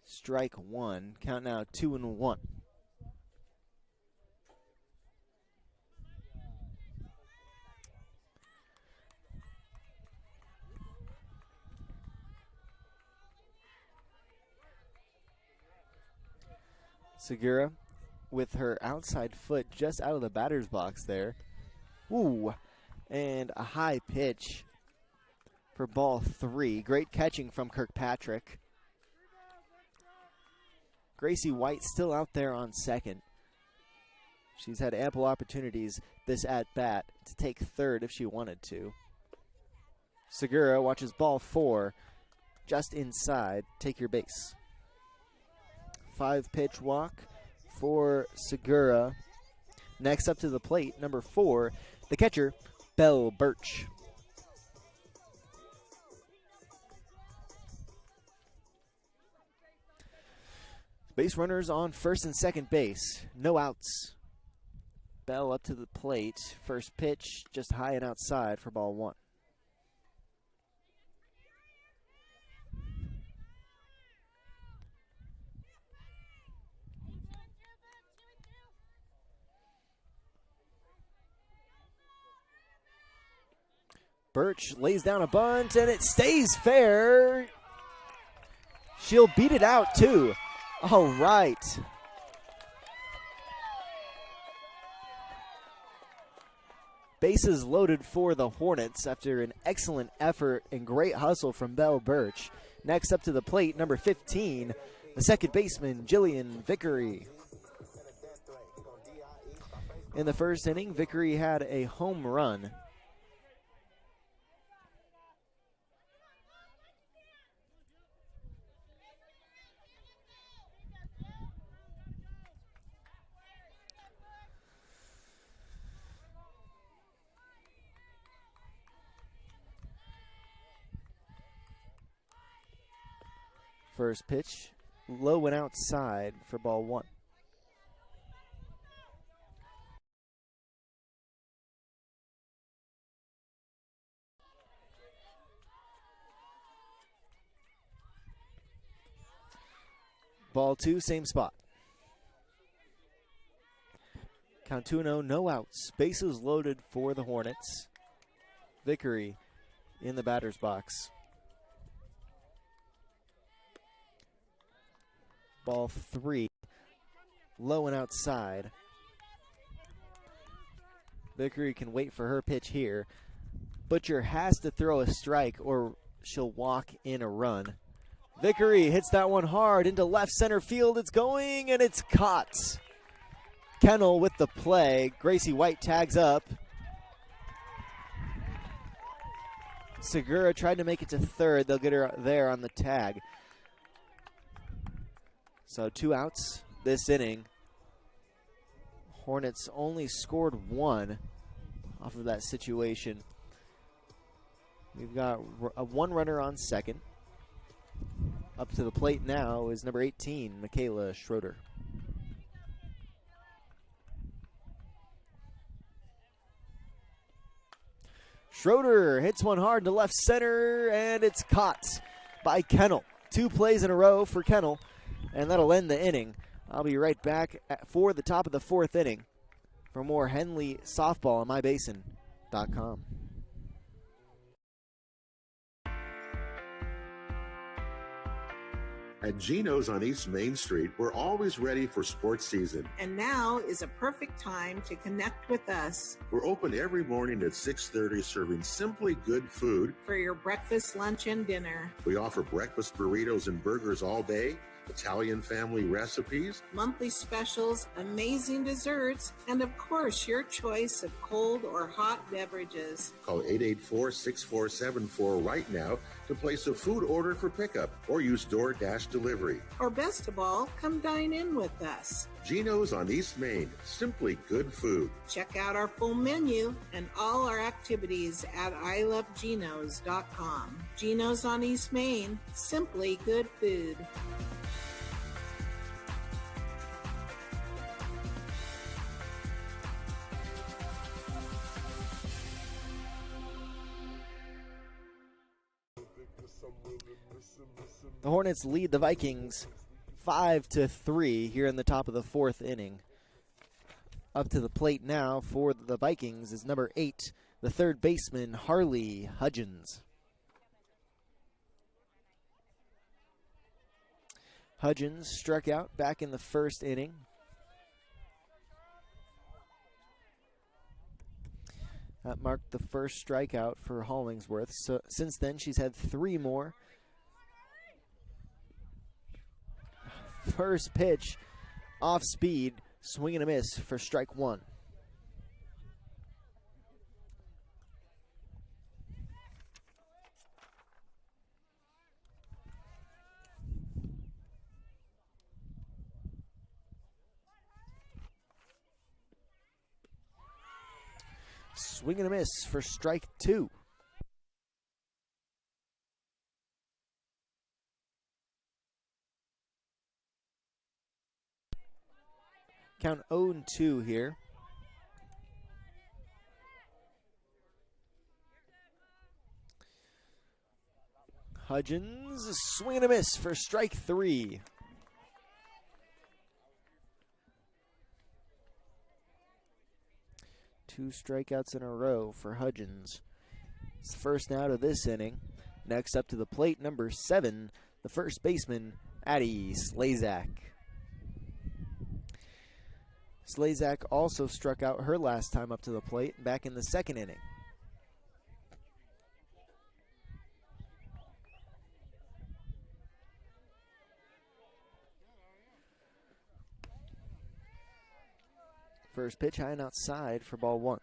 Speaker 1: strike 1. Count now 2-1. Segura with her outside foot just out of the batter's box there. Ooh, and a high pitch for ball 3. Great catching from Kirkpatrick. Gracie White still out there on second. She's had ample opportunities this at-bat to take third if she wanted to. Segura watches ball 4, just inside. Take your base. 5-pitch walk for Segura. Next up to the plate, number 4, the catcher, Belle Birch. Base runners on first and second base. No outs. Bell up to the plate. First pitch just high and outside for ball 1. Birch lays down a bunt, and it stays fair. She'll beat it out, too. All right. Bases loaded for the Hornets after an excellent effort and great hustle from Belle Birch. Next up to the plate, number 15, the second baseman, Jillian Vickery. In the first inning, Vickery had a home run. First pitch, low and outside for ball 1. Ball 2, same spot. Count 2-0, no outs. Bases loaded for the Hornets. Vickery in the batter's box. Ball 3, low and outside. Vickery can wait for her pitch here. Butcher has to throw a strike or she'll walk in a run. Vickery hits that one hard into left center field. It's going and it's caught. Kennel with the play. Gracie White tags up. Segura tried to make it to third. They'll get her there on the tag. So 2 outs this inning. Hornets only scored 1 off of that situation. We've got a 1 runner on second. Up to the plate now is number 18, Michaela Schroeder. Schroeder hits one hard to left center, and it's caught by Kennel. 2 plays in a row for Kennel. And that'll end the inning. I'll be right back for the top of the 4th inning for more Henley softball on mybasin.com.
Speaker 13: At Geno's on East Main Street, we're always ready for sports season.
Speaker 14: And now is a perfect time to connect with us.
Speaker 13: We're open every morning at 6:30, serving simply good food
Speaker 14: for your breakfast, lunch, and dinner.
Speaker 13: We offer breakfast burritos and burgers all day, Italian family recipes,
Speaker 14: monthly specials, amazing desserts, and of course, your choice of cold or hot beverages.
Speaker 13: Call 884-6474 right now to place a food order for pickup or use DoorDash delivery.
Speaker 14: Or best of all, come dine in with us.
Speaker 13: Geno's on East Main, simply good food.
Speaker 14: Check out our full menu and all our activities at ilovegenos.com. Geno's on East Main, simply good food.
Speaker 1: The Hornets lead the Vikings 5-3 here in the top of the 4th inning. Up to the plate now for the Vikings is number 8, the third baseman, Harley Hudgens. Hudgens struck out back in the first inning. That marked the first strikeout for Hollingsworth. So since then, she's had 3 more. First pitch, off speed, Swing and a miss for strike one. Swing and a miss for strike two. Count 0-2 here. Hudgens, swing and a miss for strike three. Two strikeouts in a row for Hudgens. It's the first out of this inning. Next up to the plate, number 7, the first baseman, Addie Slazak. Slazak also struck out her last time up to the plate back in the second inning. First pitch high and outside for ball one.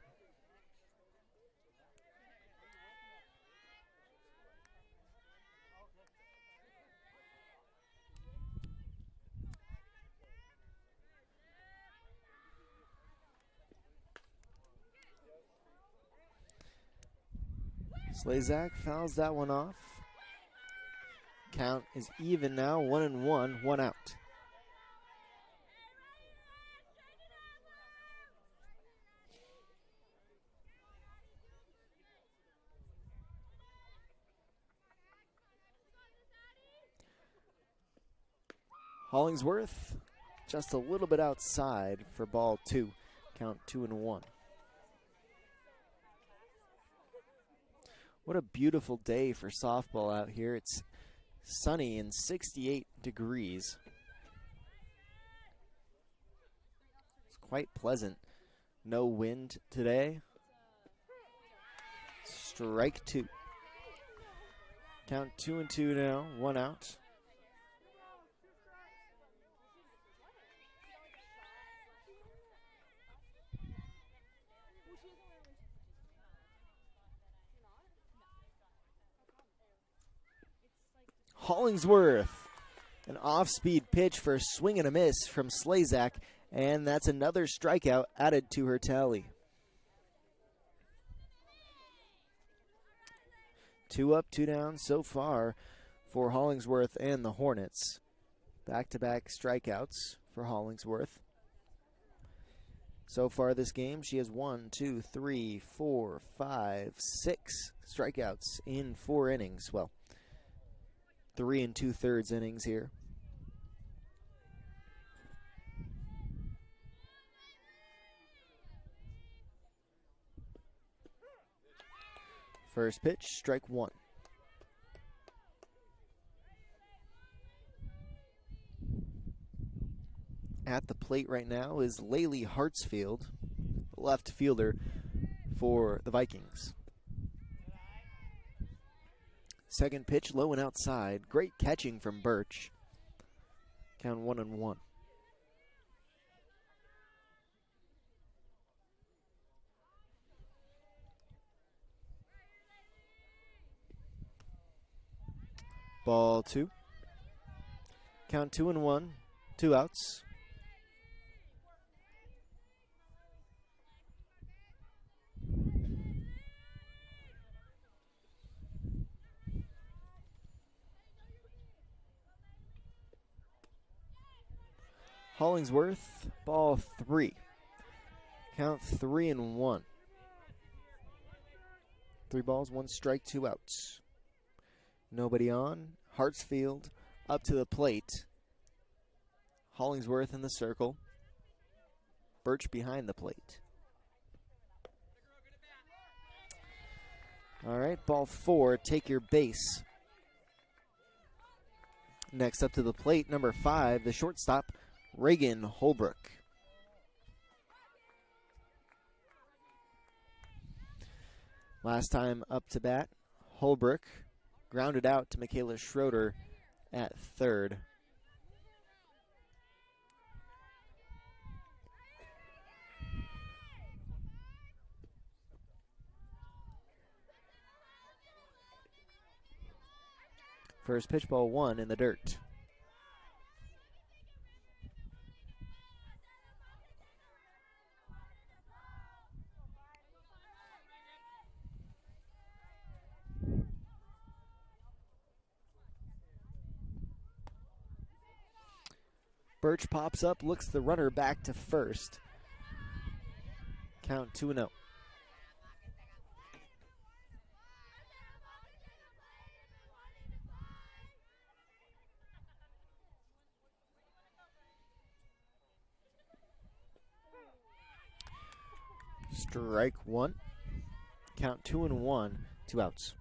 Speaker 1: Slazak fouls that one off. Count is even now, 1-1, 1 out. Hollingsworth just a little bit outside for ball two. Count 2-1. What a beautiful day for softball out here. It's sunny and 68 degrees. It's quite pleasant. No wind today. Strike two. Count 2-2 now, 1 out. Hollingsworth, an off-speed pitch for a swing and a miss from Slazak, and that's another strikeout added to her tally. 2 up, 2 down so far for Hollingsworth and the Hornets. Back-to-back strikeouts for Hollingsworth. So far this game, she has 1, 2, 3, 4, 5, 6 strikeouts in 4 innings. Well, 3 2/3 innings here. First pitch, strike one. At the plate right now is Laylee Hartsfield, left fielder for the Vikings. Second pitch, low and outside. Great catching from Birch. Count 1-1. Ball two. Count 2-1. 2 outs. Hollingsworth, ball 3. Count 3-1. 3 balls, 1 strike, 2 outs. Nobody on. Hartsfield up to the plate. Hollingsworth in the circle. Birch behind the plate. All right, ball 4, take your base. Next up to the plate, number 5, the shortstop, Reagan Holbrook. Last time up to bat, Holbrook grounded out to Michaela Schroeder at third. First pitch, ball 1 in the dirt. Birch pops up, looks the runner back to first. Count 2-0. Strike 1. Count 2-1. 2 outs.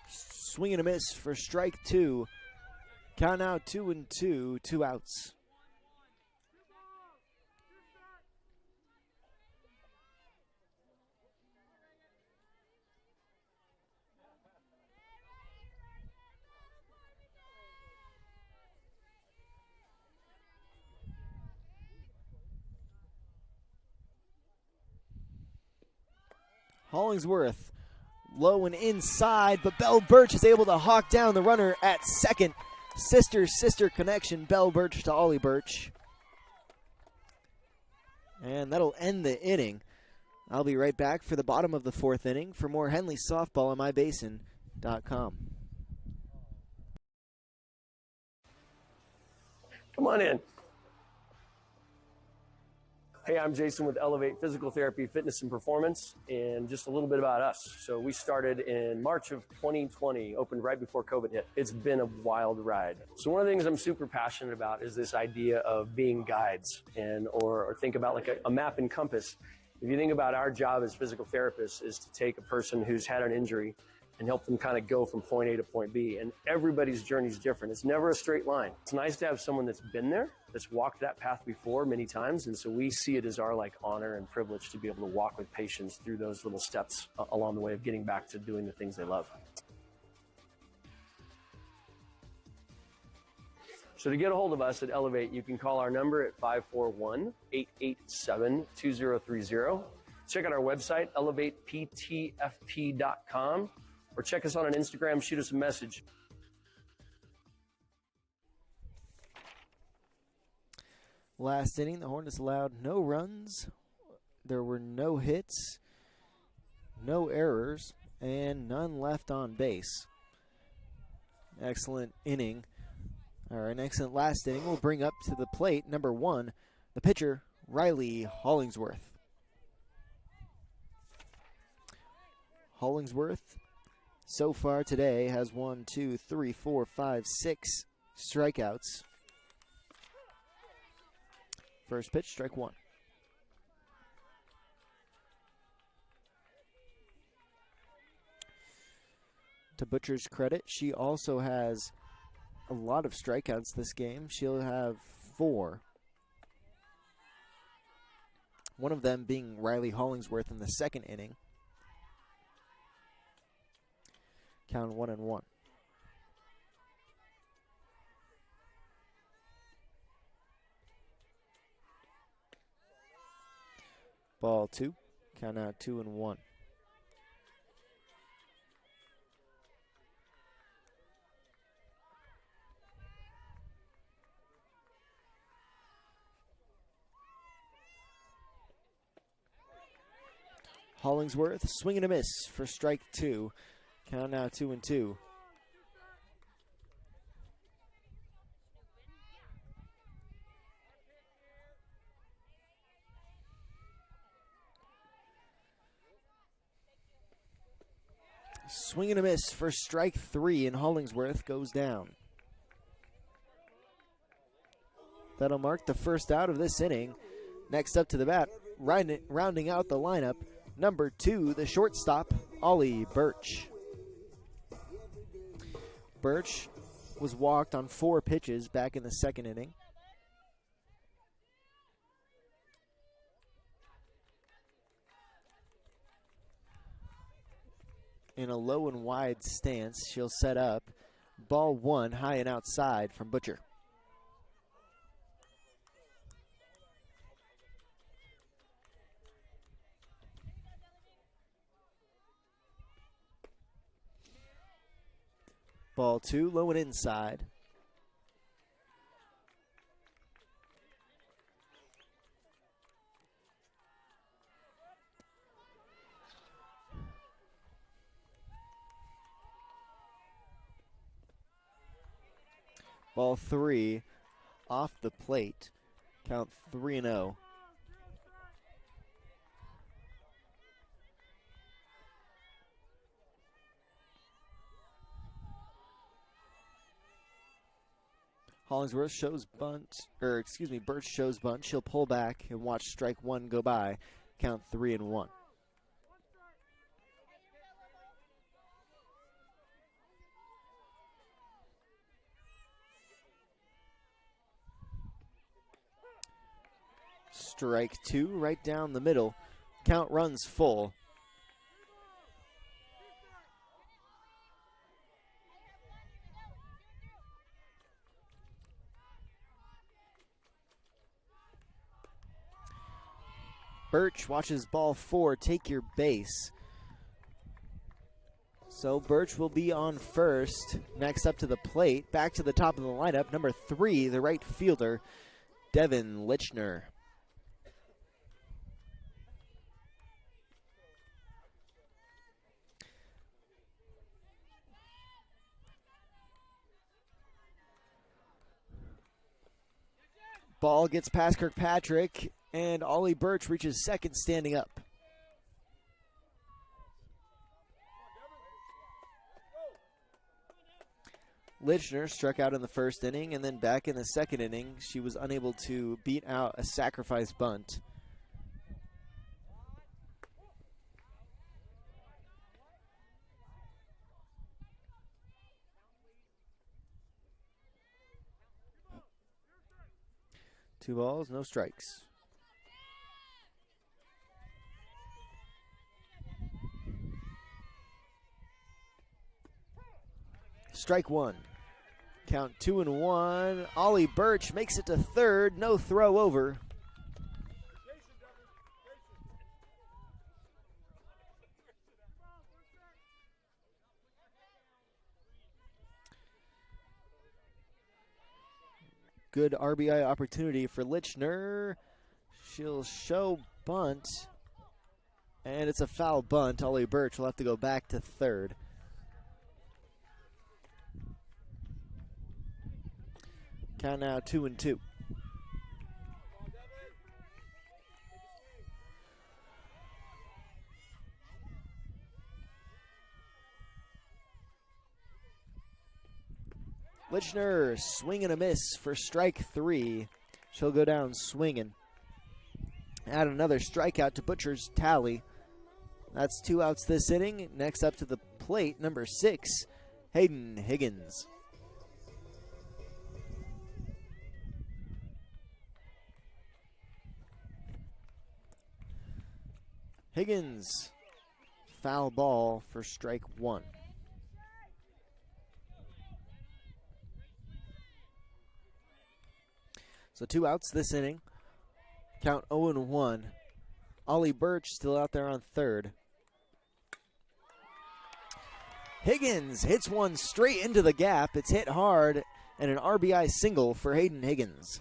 Speaker 1: Swing and a miss for strike 2. Count now 2-2. 2 outs. Hollingsworth low and inside, but Bell Birch is able to hawk down the runner at second. Sister connection, Bell Birch to Ollie Birch. And that'll end the inning. I'll be right back for the bottom of the 4th inning for more Henley softball on mybasin.com.
Speaker 15: Come on in. Hey, I'm Jason with Elevate Physical Therapy, Fitness, and Performance, and just a little bit about us. So we started in March of 2020, opened right before COVID hit. It's been a wild ride. So one of the things I'm super passionate about is this idea of being guides, and or think about like a map and compass. If you think about our job as physical therapists is to take a person who's had an injury and help them kind of go from point A to point B. And everybody's journey is different. It's never a straight line. It's nice to have someone that's been there, that's walked that path before many times. And so we see it as our like honor and privilege to be able to walk with patients through those little steps along the way of getting back to doing the things they love. So to get a hold of us at Elevate, you can call our number at 541-887-2030. Check out our website, elevateptfp.com. Or check us out on Instagram, shoot us a message.
Speaker 1: Last inning, the Hornets allowed no runs. There were no hits, no errors, and none left on base. Excellent inning. All right, an excellent last inning. We'll bring up to the plate, number 1, the pitcher, Riley Hollingsworth. Hollingsworth so far today has 1, 2, 3, 4, 5, 6 strikeouts. First pitch, strike 1. To Butcher's credit, she also has a lot of strikeouts this game. She'll have 4. One of them being Riley Hollingsworth in the 2nd inning. Count 1-1. Ball 2. Count out 2-1. Hollingsworth, swing and a miss for strike 2. Count now 2-2. Swing and a miss for strike 3, and Hollingsworth goes down. That'll mark the first out of this inning. Next up to the bat, rounding out the lineup, number 2, the shortstop, Ollie Birch. Birch was walked on 4 pitches back in the 2nd inning. in a low and wide stance. She'll set up. Ball 1, high and outside from Butcher. Ball 2, low and inside. Ball 3, off the plate. Count 3-0. Hollingsworth shows bunt, Birch shows bunt. She'll pull back and watch strike 1 go by. Count 3-1. Strike 2, right down the middle. Count runs full. Birch watches ball 4 take your base. So Birch will be on first. Next up to the plate, back to the top of the lineup, number 3, the right fielder, Devin Lichner. Ball gets past Kirkpatrick, and Ollie Birch reaches second standing up. Lichner struck out in the first inning, and then back in the second inning, she was unable to beat out a sacrifice bunt. Two balls, no strikes. Strike 1. Count 2-1. Ollie Birch makes it to third. No throw over. Good RBI opportunity for Lichner. She'll show bunt. And it's a foul bunt. Ollie Birch will have to go back to third. Count now 2-2. Lichner, swing and a miss for strike 3. She'll go down swinging. Add another strikeout to Butcher's tally. That's 2 outs this inning. Next up to the plate, number 6, Hayden Higgins. Higgins, foul ball for strike 1. So 2 outs this inning. Count 0-1. Ollie Birch still out there on third. Higgins hits one straight into the gap. It's hit hard, and an RBI single for Hayden Higgins.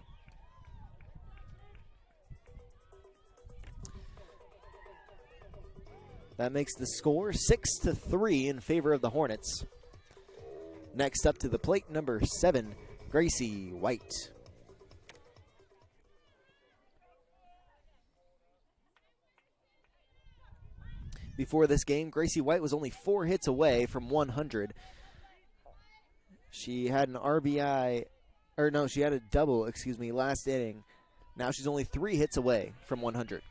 Speaker 1: That makes the score 6-3 in favor of the Hornets. Next up to the plate, number 7, Gracie White. Before this game, Gracie White was only 4 hits away from 100. She had an RBI, or no, she had a double, last inning. Now she's only 3 hits away from 100.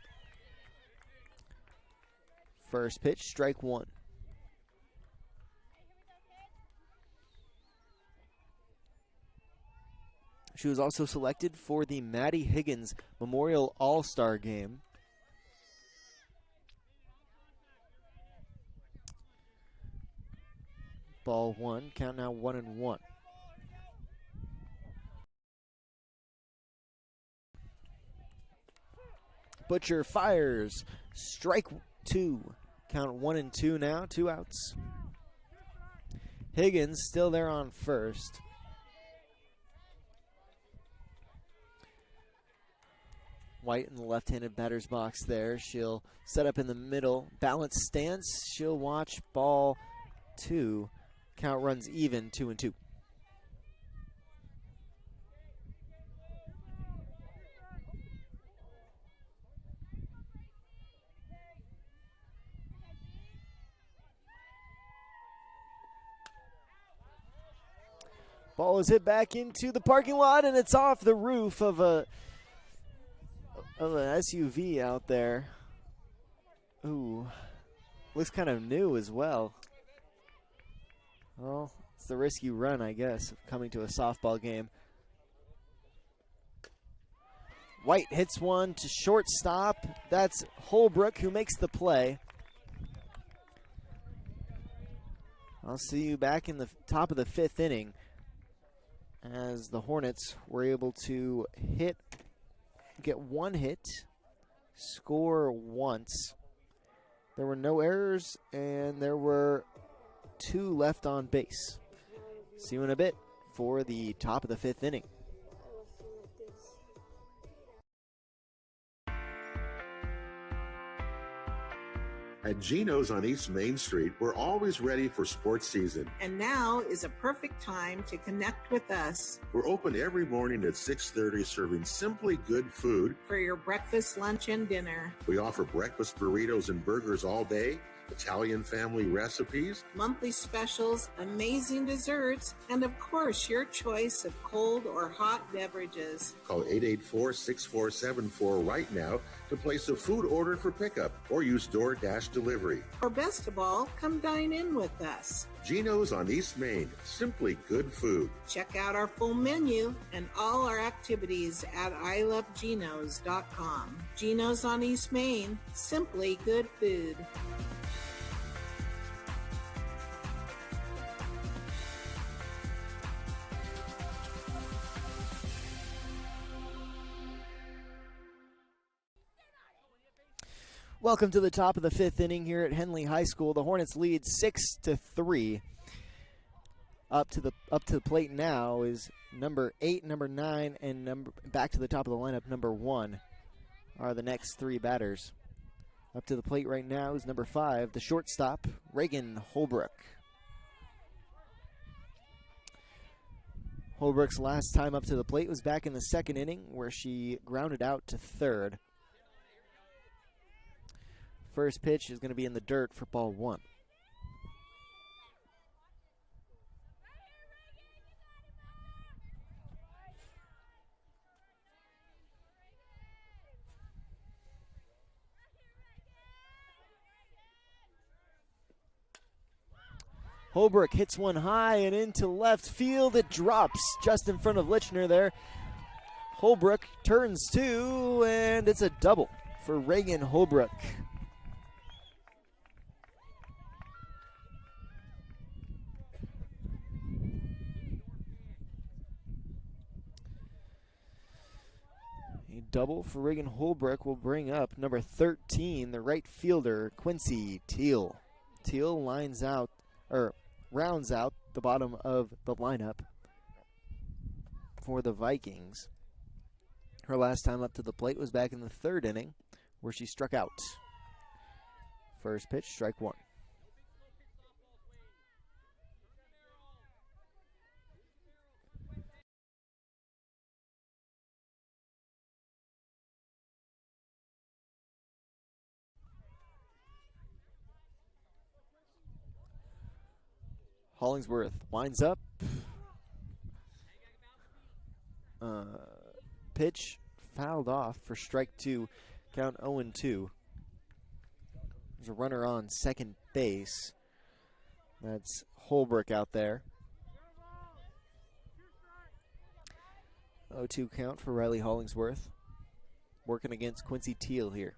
Speaker 1: First pitch, strike 1. She was also selected for the Maddie Higgins Memorial All-Star Game. Ball one. Count now 1-1. Butcher fires. Strike two. Count 1-2 now. 2 outs. Higgins still there on first. White in the left-handed batter's box there. She'll set up in the middle. Balanced stance. She'll watch ball two. Count runs even, 2-2. Ball is hit back into the parking lot, and it's off the roof of an SUV out there. Ooh, looks kind of new as well. Well, it's the risk you run, I guess, of coming to a softball game. White hits one to shortstop. That's Holbrook who makes the play. I'll see you back in the top of the 5th inning, as the Hornets were able to get one hit, score once. There were no errors, and there were 2 left on base. See you in a bit for the top of the 5th inning.
Speaker 13: At Geno's on East Main Street, we're always ready for sports season.
Speaker 14: And now is a perfect time to connect with us.
Speaker 13: We're open every morning at 6:30, serving simply good food
Speaker 14: for your breakfast, lunch, and dinner.
Speaker 13: We offer breakfast burritos and burgers all day, Italian family recipes,
Speaker 14: monthly specials, amazing desserts, and of course, your choice of cold or hot beverages.
Speaker 13: Call 884-6474 right now to place a food order for pickup or use DoorDash delivery.
Speaker 14: Or best of all, come dine in with us.
Speaker 13: Geno's on East Main, simply good food.
Speaker 14: Check out our full menu and all our activities at ilovegenos.com. Geno's on East Main, simply good food.
Speaker 1: Welcome to the top of the 5th inning here at Henley High School. The Hornets lead 6-3. Up to the plate now is number 8, number 9, and back to the top of the lineup, number 1 are the next 3 batters. Up to the plate right now is number 5, the shortstop, Reagan Holbrook. Holbrook's last time up to the plate was back in the 2nd inning, where she grounded out to 3rd. First pitch is going to be in the dirt for ball 1. Holbrook hits one high and into left field. It drops just in front of Lichner there. Holbrook turns 2, and it's a double for Reagan Holbrook. Double for Reagan Holbrook will bring up number 13, the right fielder, Quincy Teal. Teal rounds out the bottom of the lineup for the Vikings. Her last time up to the plate was back in the 3rd inning, where she struck out. First pitch, strike 1. Hollingsworth winds up. Pitch fouled off for strike 2. Count 0-2. There's a runner on second base. That's Holbrook out there. 0-2 count for Riley Hollingsworth. Working against Quincy Teal here.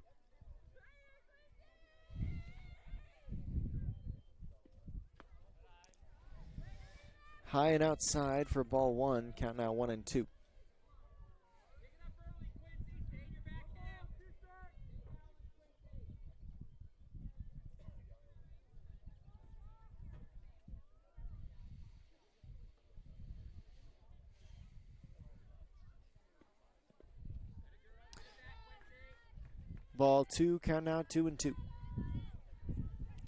Speaker 1: High and outside for ball one. Count now 1-2. Ball two, count now 2-2.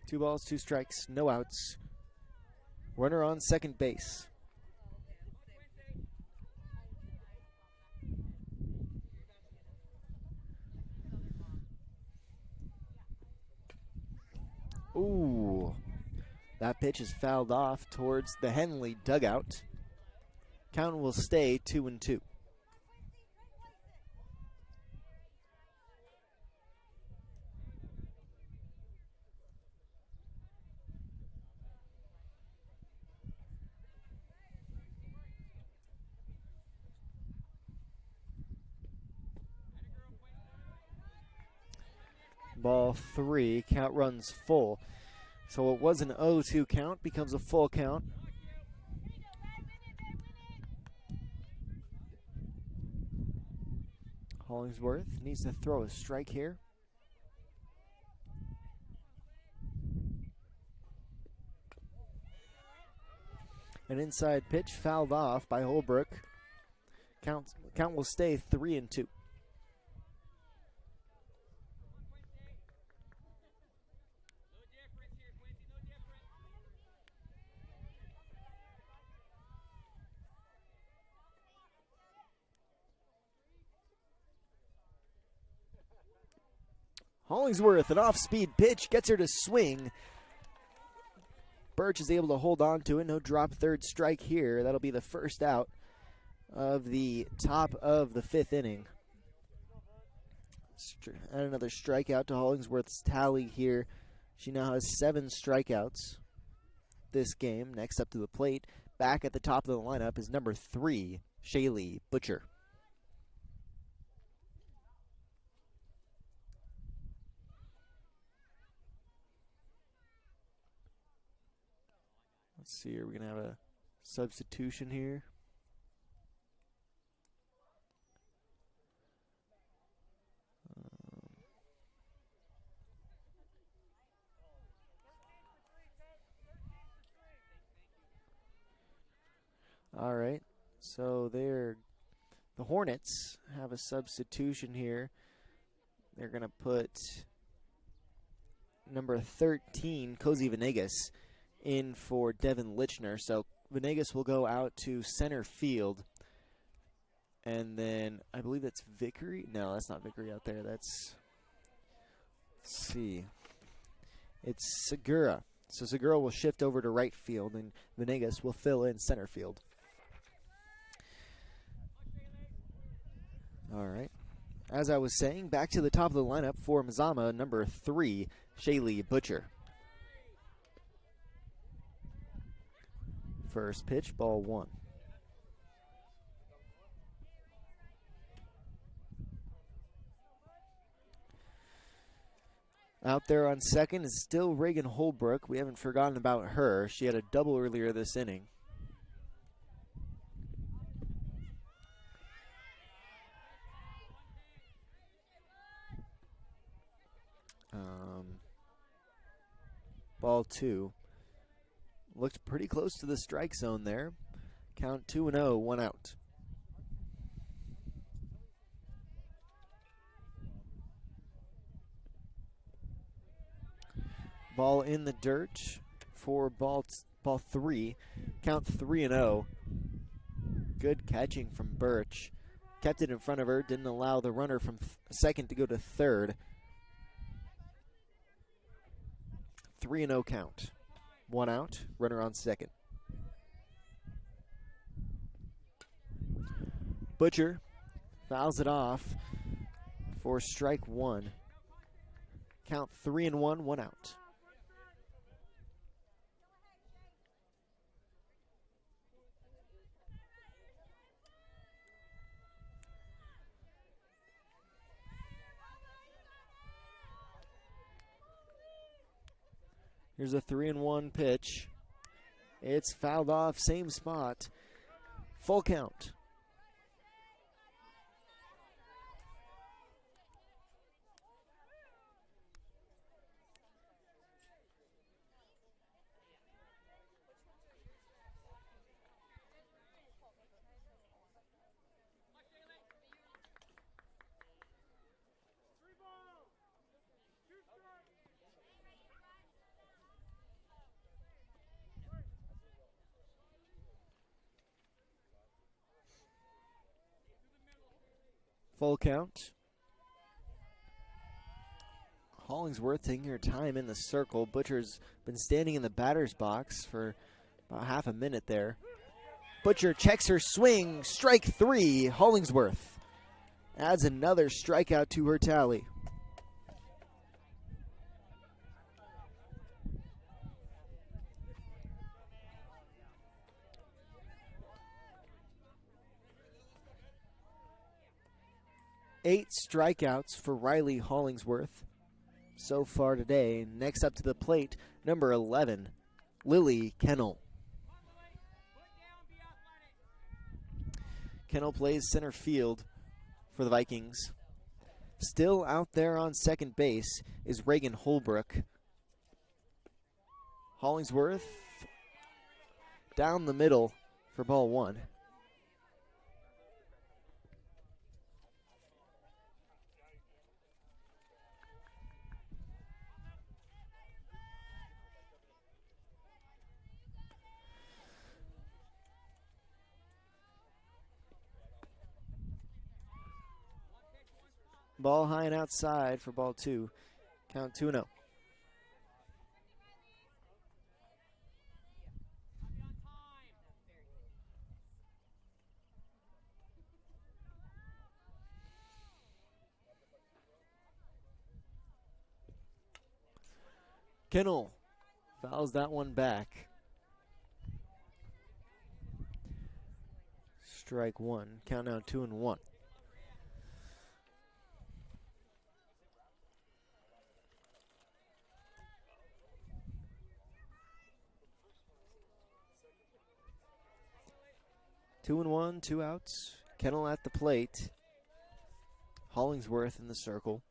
Speaker 1: 2 balls, 2 strikes, no outs. Runner on second base. Ooh, that pitch is fouled off towards the Henley dugout. Count will stay 2-2. Ball three, count runs full. So it was an 0-2 count, becomes a full count. Hollingsworth needs to throw a strike here. An inside pitch fouled off by Holbrook. Count will stay 3-2. Hollingsworth, an off-speed pitch, gets her to swing. Birch is able to hold on to it. No drop third strike here. That'll be the first out of the top of the 5th inning. Add another strikeout to Hollingsworth's tally here. She now has 7 strikeouts this game. Next up to the plate, back at the top of the lineup is number 3, Shaylee Butcher. Let's see, are we going to have a substitution here? All right, so the Hornets have a substitution here. They're going to put number 13, Cozy Venegas, in for Devin Lichner. So Venegas will go out to center field. And then I believe that's Vickery. No, that's not Vickery out there. Let's see. It's Segura. So Segura will shift over to right field, and Venegas will fill in center field. All right. As I was saying, back to the top of the lineup for Mazama, number 3, Shaylee Butcher. First pitch, ball 1. Out there on second is still Reagan Holbrook. We haven't forgotten about her. She had a double earlier this inning. Ball 2. Looked pretty close to the strike zone there. Count 2-0, 1 out. Ball in the dirt for ball 3. Count 3-0. Good catching from Birch. Kept it in front of her, didn't allow the runner from second to go to third. 3-0 count. 1 out, runner on second. Butcher fouls it off for strike 1. Count 3-1, 1 out. Here's a 3-1 pitch. It's fouled off, same spot. Full count. Full count. Hollingsworth taking her time in the circle. Butcher's been standing in the batter's box for about half a minute there. Butcher checks her swing. Strike 3. Hollingsworth adds another strikeout to her tally. Eight strikeouts for Riley Hollingsworth so far today. Next up to the plate, number 11, Lily Kennel. Kennel plays center field for the Vikings. Still out there on second base is Reagan Holbrook. Hollingsworth down the middle for ball 1. Ball high and outside for ball 2. Count 2-0. Kennel fouls that one back. Strike 1. Count now 2-1. Two and one, 2 outs. Kennel at the plate. Hollingsworth in the circle.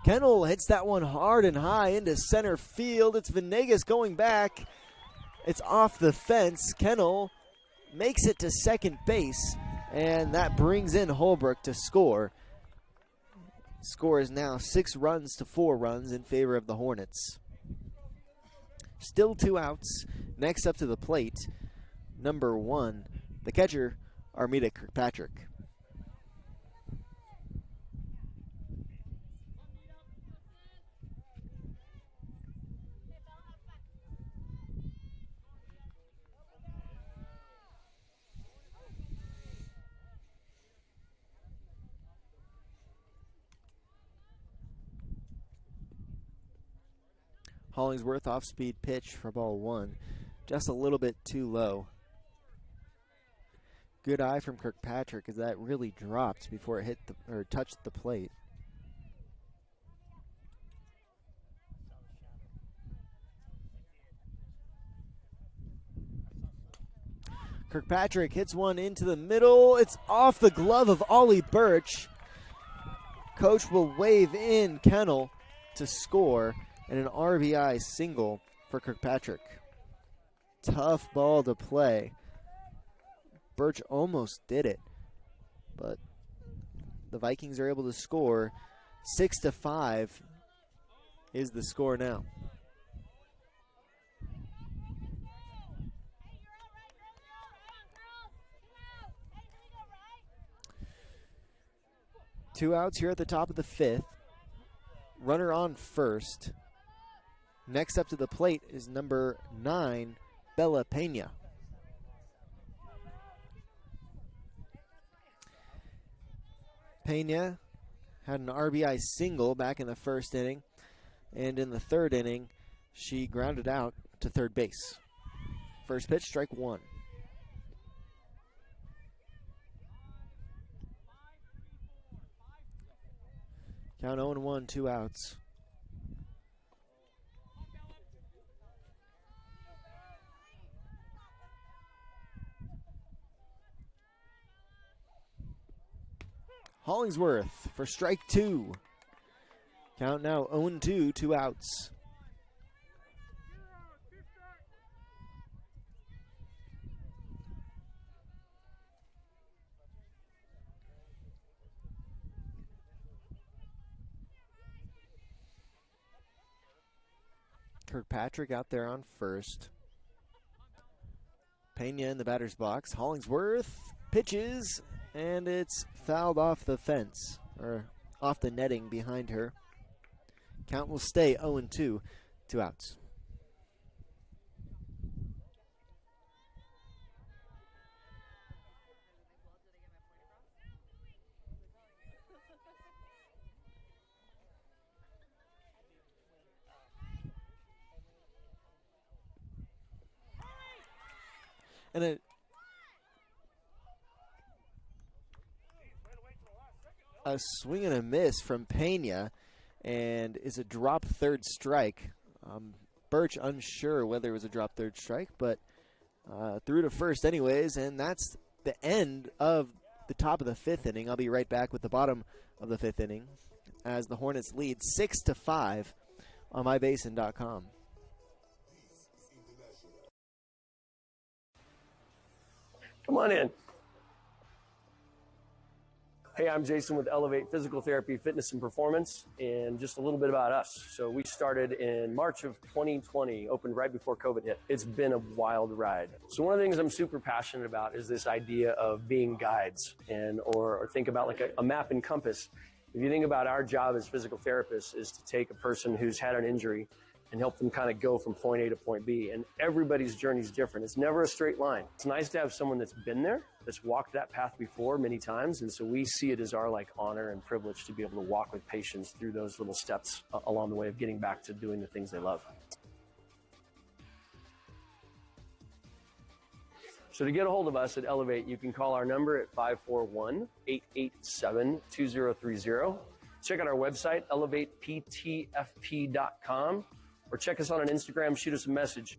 Speaker 1: Kennel hits that one hard and high into center field. It's Venegas going back. It's off the fence. Kennel makes it to second base, and that brings in Holbrook to score. Score is now 6 runs to 4 runs in favor of the Hornets. Still 2 outs. Next up to the plate, number 1, the catcher, Armida Kirkpatrick. Hollingsworth off-speed pitch for ball 1. Just a little bit too low. Good eye from Kirkpatrick as that really dropped before it hit or touched the plate. Kirkpatrick hits one into the middle. It's off the glove of Ollie Birch. Coach will wave in Kennel to score, and an RBI single for Kirkpatrick. Tough ball to play. Birch almost did it, but the Vikings are able to score. 6-5 is the score now. Two outs here at the top of the 5th. Runner on first. Next up to the plate is number 9, Bella Pena. Pena had an RBI single back in the first inning, and in the third inning, she grounded out to third base. First pitch, strike 1. Count 0-1, 2 outs. Hollingsworth for strike 2. Count now 0-2, 2 outs. Kirkpatrick out there on first. Pena in the batter's box. Hollingsworth pitches, and it's fouled off the fence, or off the netting behind her. Count will stay 0-2, 2 outs. And a swing and a miss from Pena, and is a drop third strike. Birch unsure whether it was a drop third strike, but through to first anyways, and that's the end of the top of the 5th inning. I'll be right back with the bottom of the 5th inning as the Hornets lead 6-5 on mybasin.com.
Speaker 15: Come on in. Hey, I'm Jason with Elevate Physical Therapy, Fitness and Performance, and just a little bit about us. So we started in March of 2020, opened right before COVID hit. It's been a wild ride. So one of the things I'm super passionate about is this idea of being guides, and or think about like a map and compass. If you think about our job as physical therapists is to take a person who's had an injury and help them kind of go from point A to point B. And everybody's journey is different. It's never a straight line. It's nice to have someone that's been there, that's walked that path before many times. And so we see it as our like honor and privilege to be able to walk with patients through those little steps along the way of getting back to doing the things they love. So to get a hold of us at Elevate, you can call our number at 541-887-2030. Check out our website, elevateptfp.com. Or check us out on Instagram, shoot us a message.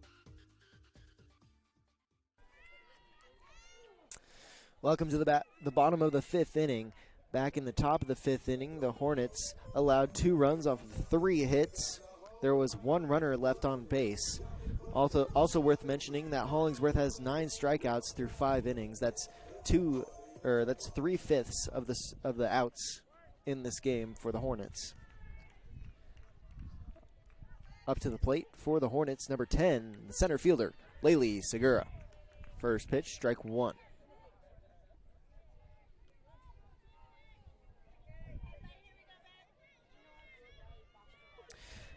Speaker 1: Welcome to the bottom of the 5th inning. Back in the top of the 5th inning, the Hornets allowed 2 runs off of 3 hits. There was 1 runner left on base. Also worth mentioning that Hollingsworth has 9 strikeouts through 5 innings. That's 3/5 of the outs in this game for the Hornets. Up to the plate for the Hornets, number 10, the center fielder, Lely Segura. First pitch, strike 1.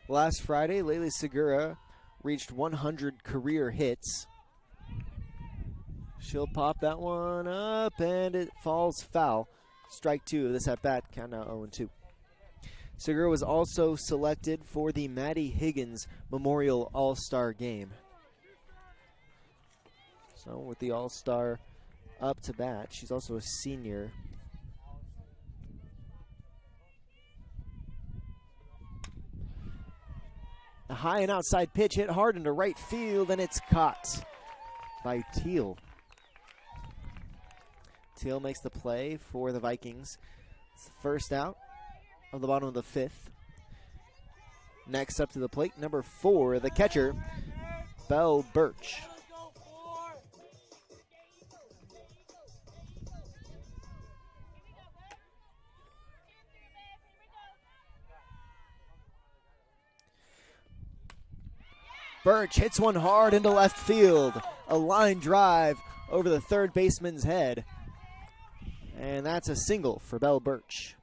Speaker 1: Last Friday, Lely Segura reached 100 career hits. She'll pop that one up, and it falls foul. Strike 2 of this at-bat, count now 0-2. Segura was also selected for the Maddie Higgins Memorial All-Star Game. So with the All-Star up to bat, she's also a senior. A high and outside pitch hit hard into right field, and it's caught by Teal. Teal makes the play for the Vikings. It's the first out of the bottom of the 5th. Next up to the plate, number 4, the catcher, Belle Birch. Birch hits one hard into left field. A line drive over the third baseman's head. And that's a single for Belle Birch.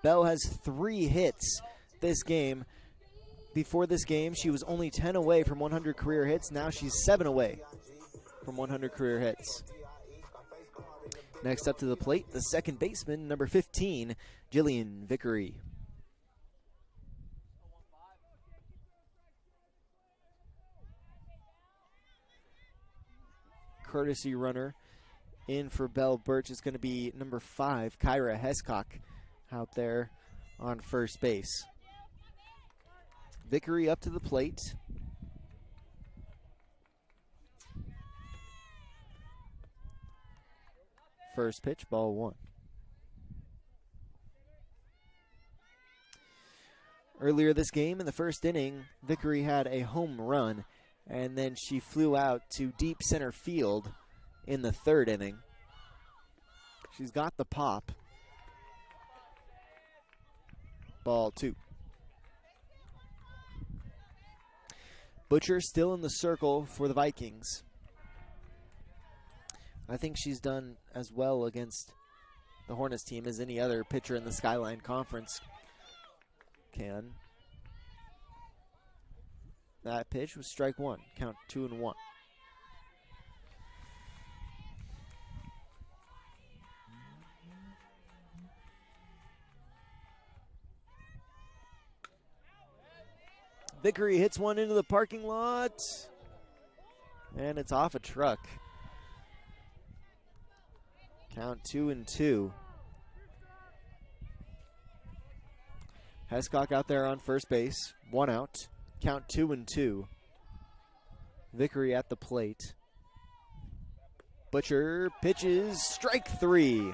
Speaker 1: Bell has 3 hits this game. Before this game, she was only 10 away from 100 career hits. Now she's 7 away from 100 career hits. Next up to the plate, the second baseman, number 15, Jillian Vickery. Courtesy runner in for Belle Birch is going to be number 5, Kyra Hescock, out there on first base. Vickery up to the plate. First pitch, ball 1. Earlier this game in the first inning, Vickery had a home run, and then she flew out to deep center field in the third inning. She's got the pop. Ball 2. Butcher still in the circle for the Vikings. I think she's done as well against the Hornets team as any other pitcher in the Skyline Conference can. That pitch was strike 1. Count 2-1. Vickery hits one into the parking lot, and it's off a truck. Count 2-2. Hescock out there on first base, 1 out. Count 2-2. Vickery at the plate. Butcher pitches, strike 3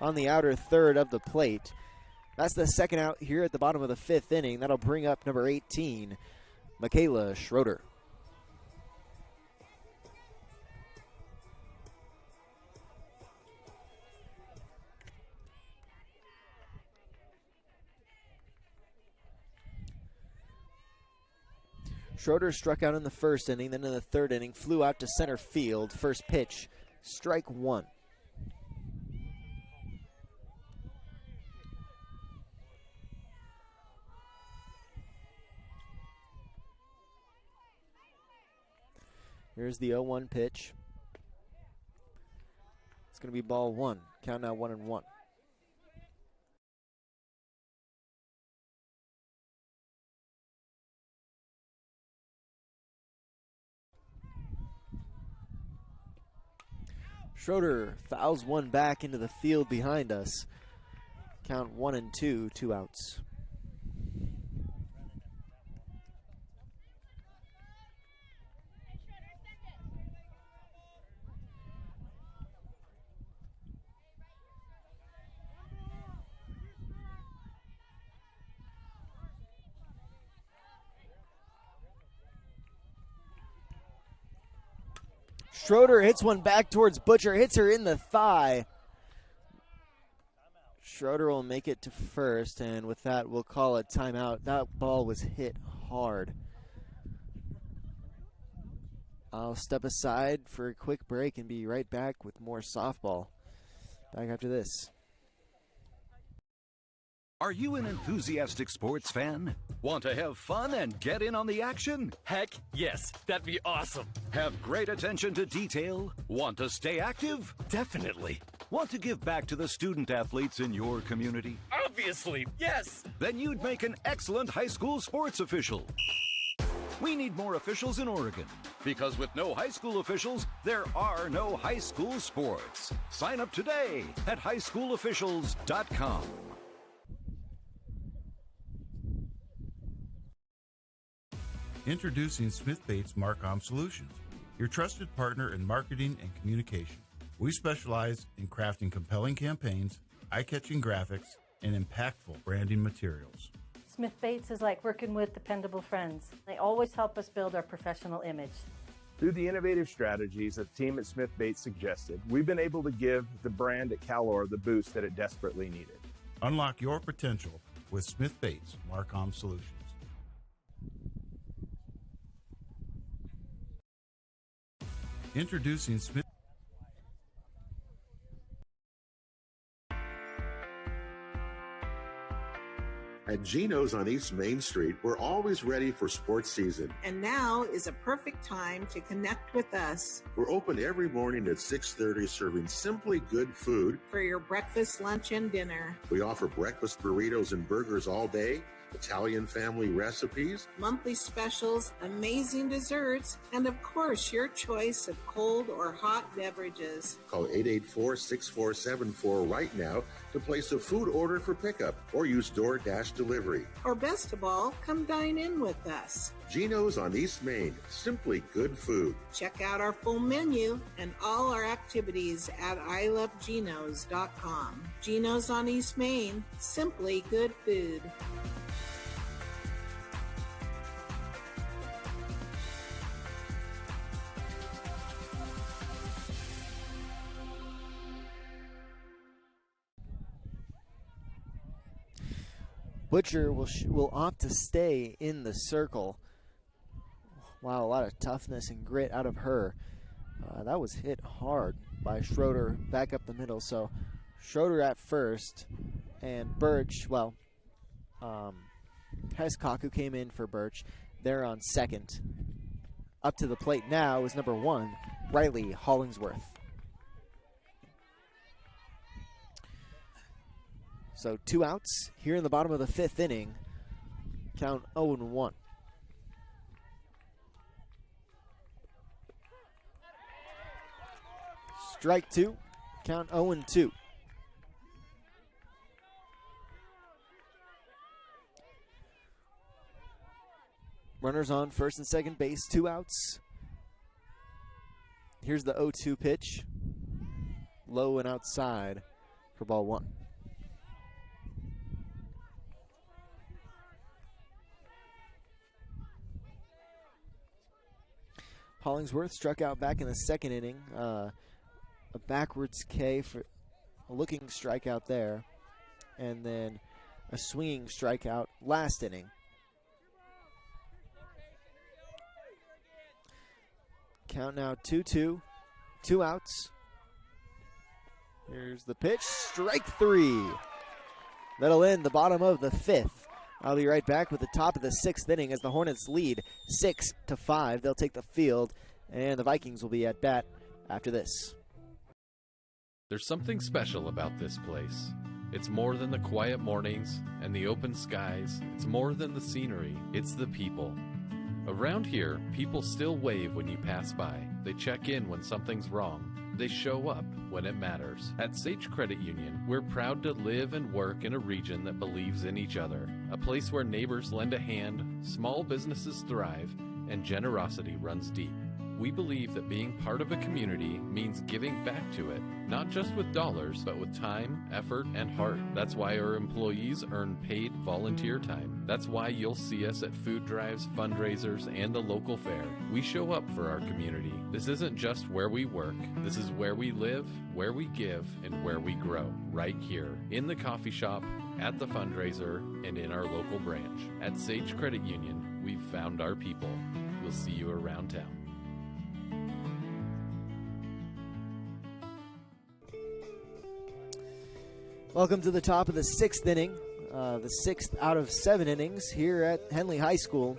Speaker 1: on the outer third of the plate. That's the second out here at the bottom of the 5th inning. That'll bring up number 18, Michaela Schroeder. Schroeder struck out in the first inning, then in the third inning, flew out to center field. First pitch, strike 1. Here's the 0-1 pitch. It's going to be ball 1. Count now 1-1. Schroeder fouls one back into the field behind us. Count 1-2, 2 outs. Schroeder hits one back towards Butcher, hits her in the thigh. Schroeder will make it to first, and with that, we'll call a timeout. That ball was hit hard. I'll step aside for a quick break and be right back with more softball. Back after this.
Speaker 7: Are you an enthusiastic sports fan? Want to have fun and get in on the action?
Speaker 8: Heck, yes. That'd be awesome.
Speaker 7: Have great attention to detail? Want to stay active?
Speaker 8: Definitely.
Speaker 7: Want to give back to the student athletes in your community?
Speaker 8: Obviously, yes.
Speaker 7: Then you'd make an excellent high school sports official. We need more officials in Oregon, because with no high school officials, there are no high school sports. Sign up today at highschoolofficials.com.
Speaker 10: Introducing Smith Bates Marcom Solutions, your trusted partner in marketing and communication. We specialize in crafting compelling campaigns, eye-catching graphics, and impactful branding materials.
Speaker 11: Smith Bates is like working with dependable friends. They always help us build our professional image.
Speaker 4: Through the innovative strategies that the team at Smith Bates suggested, we've been able to give the brand at Calor the boost that it desperately needed.
Speaker 10: Unlock your potential with Smith Bates Marcom Solutions. Introducing Smith.
Speaker 13: At Geno's on East Main Street, we're always ready for sports season.
Speaker 14: And now is a perfect time to connect with us.
Speaker 13: We're open every morning at 6:30, serving simply good food
Speaker 14: for your breakfast, lunch, and dinner.
Speaker 13: We offer breakfast burritos and burgers all day, Italian family recipes,
Speaker 14: monthly specials, amazing desserts, and of course, your choice of cold or hot beverages.
Speaker 13: Call 884-6474 right now to place a food order for pickup or use DoorDash delivery.
Speaker 14: Or best of all, come dine in with us.
Speaker 13: Geno's on East Main, simply good food.
Speaker 14: Check out our full menu and all our activities at ilovegenos.com. Geno's on East Main, simply good food.
Speaker 1: Butcher will opt to stay in the circle. Wow, a lot of toughness and grit out of her. That was hit hard by Schroeder back up the middle. So Schroeder at first, and Birch, well, Hescock, who came in for Birch, they're on second. Up to the plate now is number 1, Riley Hollingsworth. So 2 outs here in the bottom of the 5th inning. Count 0-1. Strike 2. Count 0-2. Runners on first and second base. 2 outs. Here's the 0-2 pitch. Low and outside for ball 1. Hollingsworth struck out back in the 2nd inning. A backwards K for a looking strikeout there. And then a swinging strikeout last inning. Count now 2-2. 2 outs. Here's the pitch. Strike 3. That'll end the bottom of the 5th. I'll be right back with the top of the 6th inning as the Hornets lead 6-5. They'll take the field, and the Vikings will be at bat after this.
Speaker 16: There's something special about this place. It's more than the quiet mornings and the open skies. It's more than the scenery. It's the people. Around here, people still wave when you pass by. They check in when something's wrong. They show up when it matters. At Sage Credit Union, we're proud to live and work in a region that believes in each other. A place where neighbors lend a hand, small businesses thrive, and generosity runs deep. We believe that being part of a community means giving back to it, not just with dollars, but with time, effort, and heart. That's why our employees earn paid volunteer time. That's why you'll see us at food drives, fundraisers, and the local fair. We show up for our community. This isn't just where we work. This is where we live, where we give, and where we grow. Right here, in the coffee shop, at the fundraiser, and in our local branch. At Sage Credit Union, we've found our people. We'll see you around town.
Speaker 1: Welcome to the top of the 6th inning, the 6th out of 7 innings here at Henley High School.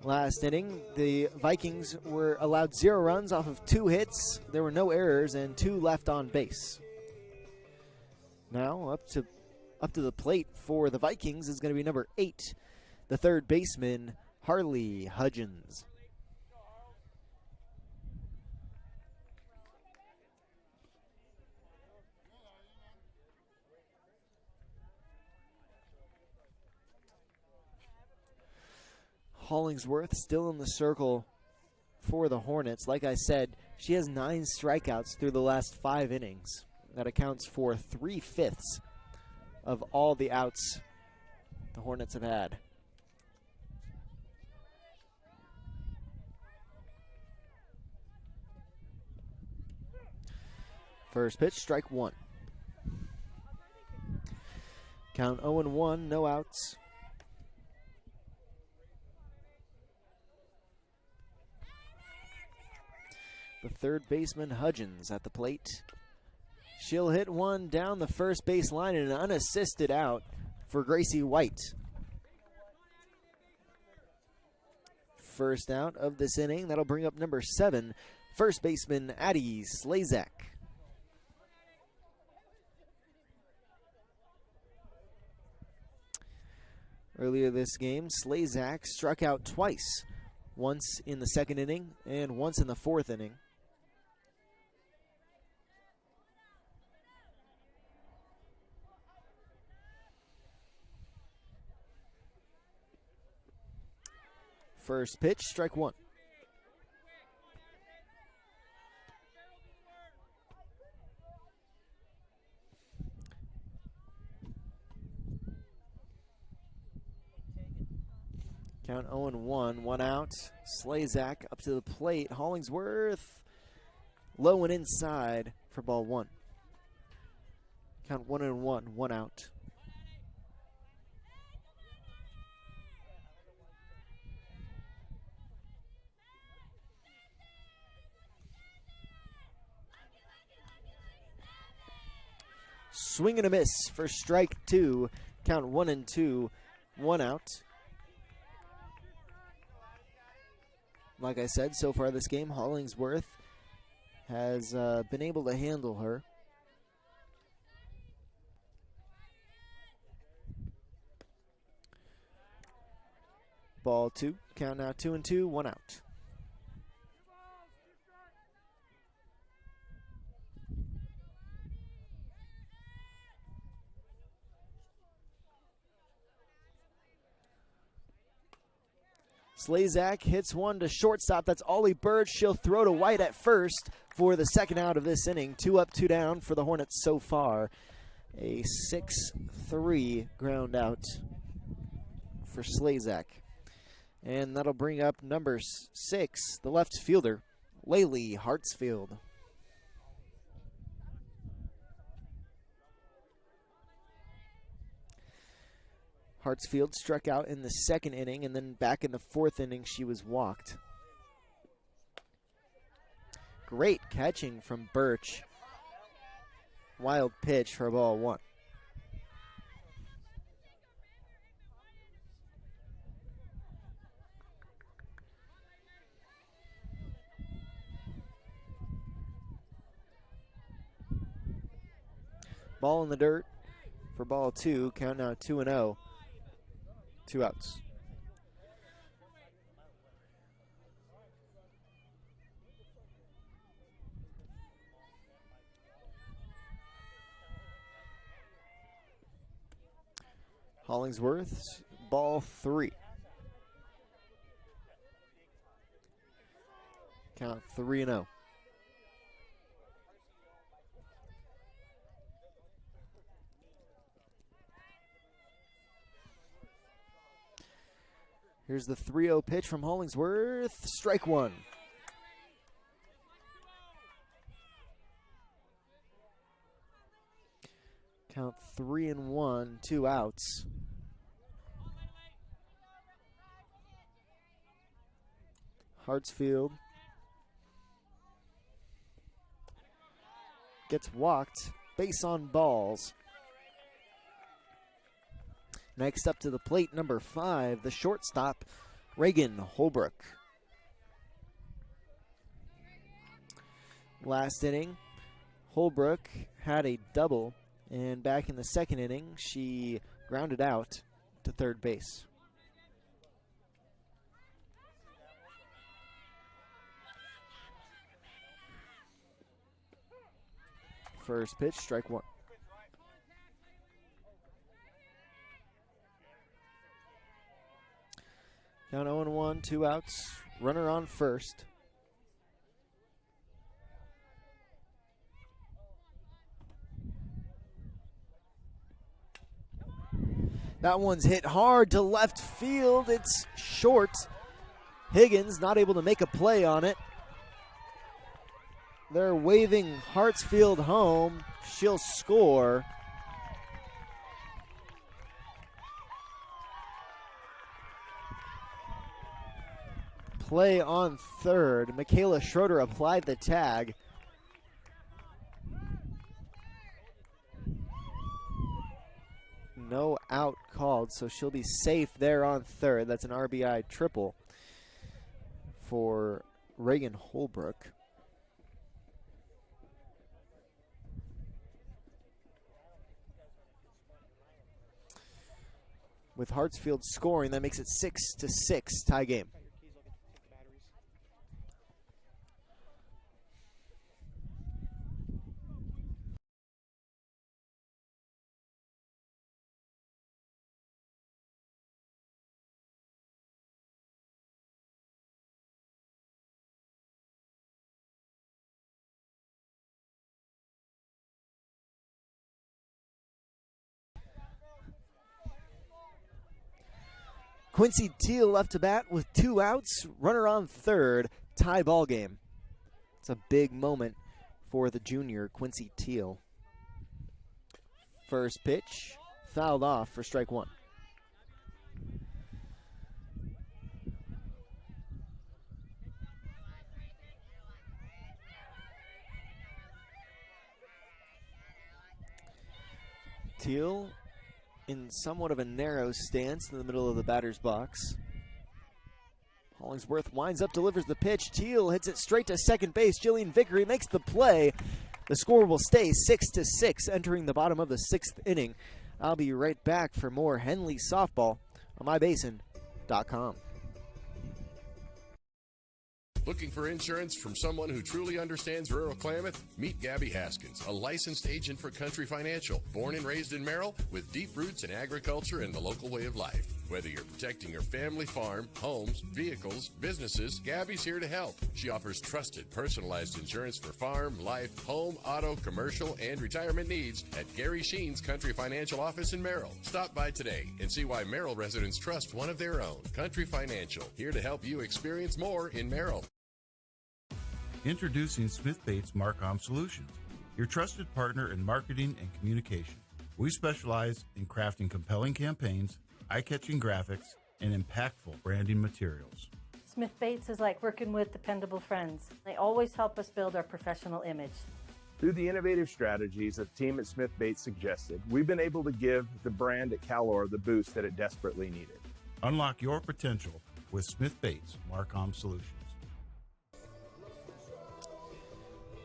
Speaker 1: Last inning, the Vikings were allowed 0 runs off of 2 hits. There were no errors and 2 left on base. Now up to the plate for the Vikings is going to be number 8, the third baseman, Harley Hudgens. Hollingsworth still in the circle for the Hornets. Like I said, she has 9 strikeouts through the last 5 innings. That accounts for 3/5 of all the outs the Hornets have had. First pitch, strike 1. Count 0-1, no outs. The third baseman, Hudgens, at the plate. She'll hit one down the first base line and an unassisted out for Gracie White. First out of this inning. That'll bring up number 7, first baseman, Addie Slazak. Earlier this game, Slazak struck out twice, once in the second inning and once in the fourth inning. First pitch, strike one. Count 0-1, one out. Slazak up to the plate. Hollingsworth low and inside for ball one. Count 1-1, one out. Swing and a miss for strike two. Count 1-2, one out. Like I said, so far this game, Hollingsworth has been able to handle her. Ball two, count now 2-2, one out. Slazak hits one to shortstop. That's Ollie Bird. She'll throw to White at first for the second out of this inning. 2 up, 2 down for the Hornets so far. A 6-3 ground out for Slazak. And that'll bring up number 6, the left fielder, Laylee Hartsfield. Hartsfield struck out in the second inning, and then back in the fourth inning, she was walked. Great catching from Birch. Wild pitch for ball one. Ball in the dirt for ball two. Count now 2-0. 2 outs. Hollingsworth, ball 3. Count 3-0. Here's the 3-0 pitch from Hollingsworth. Strike one. Count 3-1, 2 outs. Hartsfield gets walked. Base on balls. Next up to the plate, number 5, the shortstop, Reagan Holbrook. Last inning, Holbrook had a double, and back in the second inning, she grounded out to third base. First pitch, strike one. Down 0-1, 2 outs. Runner on first. That one's hit hard to left field. It's short. Higgins not able to make a play on it. They're waving Hartsfield home. She'll score. Play on third. Michaela Schroeder applied the tag. No out called, so she'll be safe there on third. That's an RBI triple for Reagan Holbrook. with Hartsfield scoring. That makes it 6-6 tie game. Quincy Teal left to bat with 2 outs, runner on third, tie ball game. It's a big moment for the junior, Quincy Teal. First pitch, fouled off for strike 1. Teal in somewhat of a narrow stance in the middle of the batter's box. Hollingsworth winds up, delivers the pitch. Teal hits it straight to second base. Jillian Vickery makes the play. The score will stay 6-6 entering the bottom of the 6th inning. I'll be right back for more Henley softball on mybasin.com.
Speaker 9: Looking for insurance from someone who truly understands rural Klamath? Meet Gabby Haskins, a licensed agent for Country Financial, born and raised in Merrill, with deep roots in agriculture and the local way of life. Whether you're protecting your family farm, homes, vehicles, businesses, Gabby's here to help. She offers trusted, personalized insurance for farm, life, home, auto, commercial, and retirement needs at Gary Sheen's Country Financial office in Merrill. Stop by today and see why Merrill residents trust one of their own. Country Financial, here to help you experience more in Merrill.
Speaker 10: Introducing Smith Bates Marcom Solutions, your trusted partner in marketing and communication. We specialize in crafting compelling campaigns, eye-catching graphics, and impactful branding materials.
Speaker 11: Smith Bates is like working with dependable friends. They always help us build our professional image.
Speaker 4: Through the innovative strategies that the team at Smith Bates suggested, we've been able to give the brand at Calor the boost that it desperately needed.
Speaker 10: Unlock your potential with Smith Bates Marcom Solutions.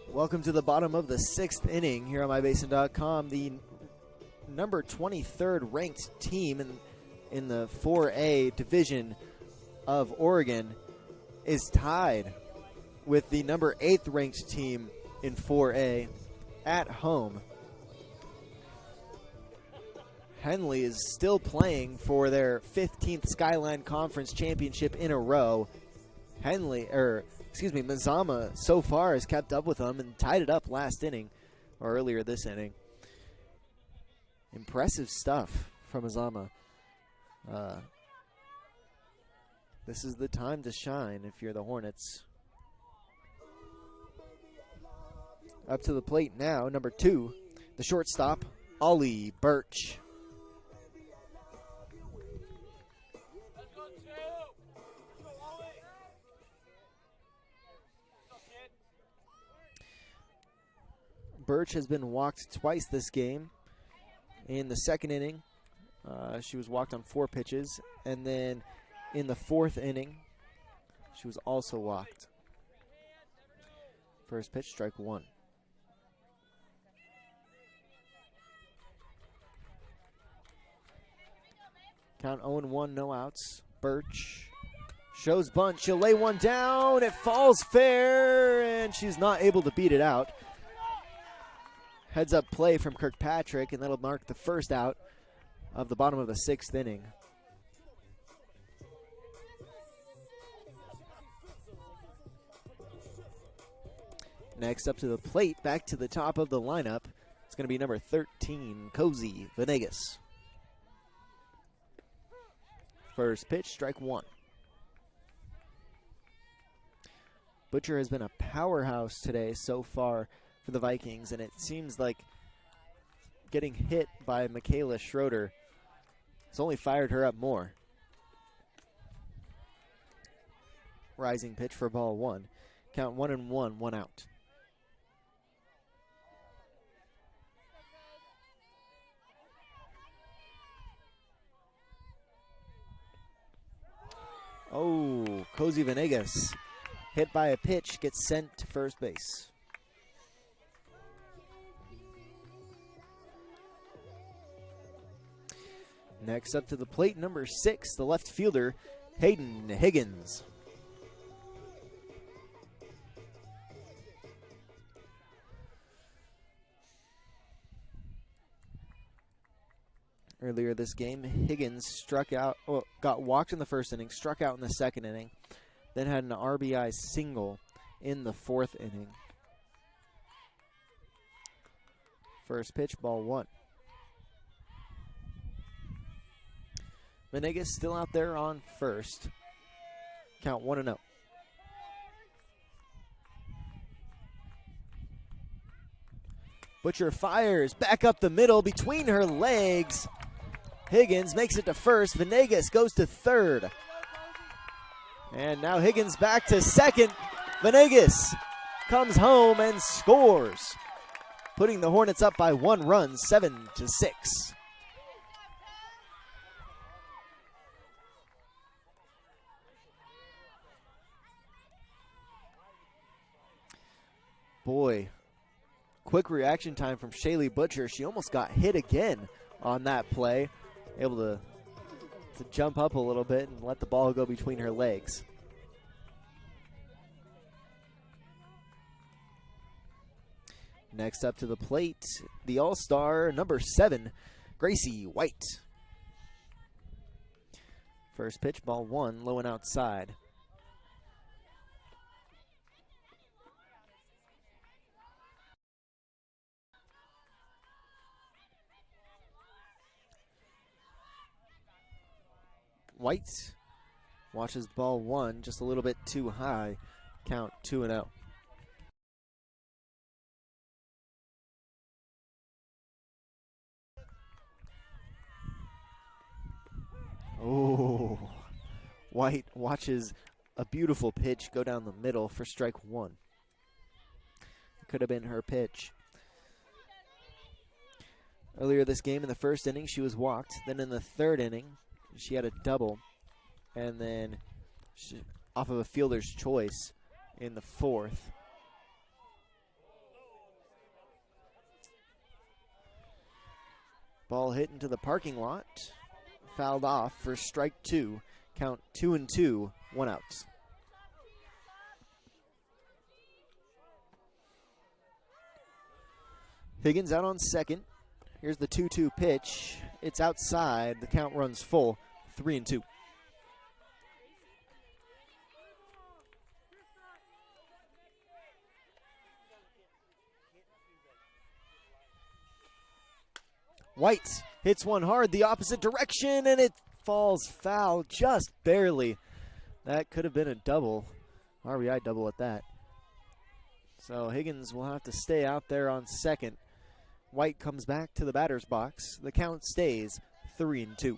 Speaker 1: Welcome to the bottom of the 6th inning here on mybasin.com. The number 23rd ranked team in the 4A division of Oregon is tied with the number 8th ranked team in 4A at home. Henley is still playing for their 15th Skyline Conference championship in a row. Mazama so far has kept up with them and tied it up last inning, or earlier this inning. Impressive stuff from Mazama. This is the time to shine if you're the Hornets. Up to the plate now, number 2, the shortstop, Ollie Birch. Birch has been walked twice this game. In the second inning, she was walked on 4 pitches. And then in the 4th inning, she was also walked. First pitch, strike 1. Count 0-1, no outs. Birch shows bunt. She'll lay one down. It falls fair, and she's not able to beat it out. Heads up play from Kirkpatrick, and that'll mark the first out of the bottom of the 6th inning. Next up to the plate, back to the top of the lineup. It's going to be number 13, Cozy Venegas. First pitch, strike 1. Butcher has been a powerhouse today so far for the Vikings, and it seems like getting hit by Michaela Schroeder has only fired her up more. Rising pitch for ball 1. Count 1-1, 1 out. Oh, Cozy Venegas hit by a pitch, gets sent to first base. Next up to the plate, number 6, the left fielder, Hayden Higgins. Earlier this game, Higgins struck out, got walked in the first inning, struck out in the second inning, then had an RBI single in the fourth inning. First pitch, ball 1. Venegas still out there on first. Count 1-0. Butcher fires back up the middle between her legs. Higgins makes it to first. Venegas goes to third. And now Higgins back to second. Venegas comes home and scores, putting the Hornets up by 1 run, 7-6. Boy, quick reaction time from Shaylee Butcher. She almost got hit again on that play. Able to jump up a little bit and let the ball go between her legs. Next up to the plate, the All-Star, number 7, Gracie White. First pitch, ball 1, low and outside. White watches ball 1 just a little bit too high. Count 2-0. Oh, White watches a beautiful pitch go down the middle for strike 1. Could have been her pitch. Earlier this game in the first inning, she was walked. Then in the third inning, she had a double. And then off of a fielder's choice in the fourth. Ball hit into the parking lot. Fouled off for strike 2. Count 2-2, 1 out. Higgins out on second. Here's the 2-2 pitch. It's outside. The count runs full, 3-2. White hits one hard the opposite direction, and it falls foul just barely. That could have been a double, RBI double at that. So Higgins will have to stay out there on second. White comes back to the batter's box. The count stays 3-2.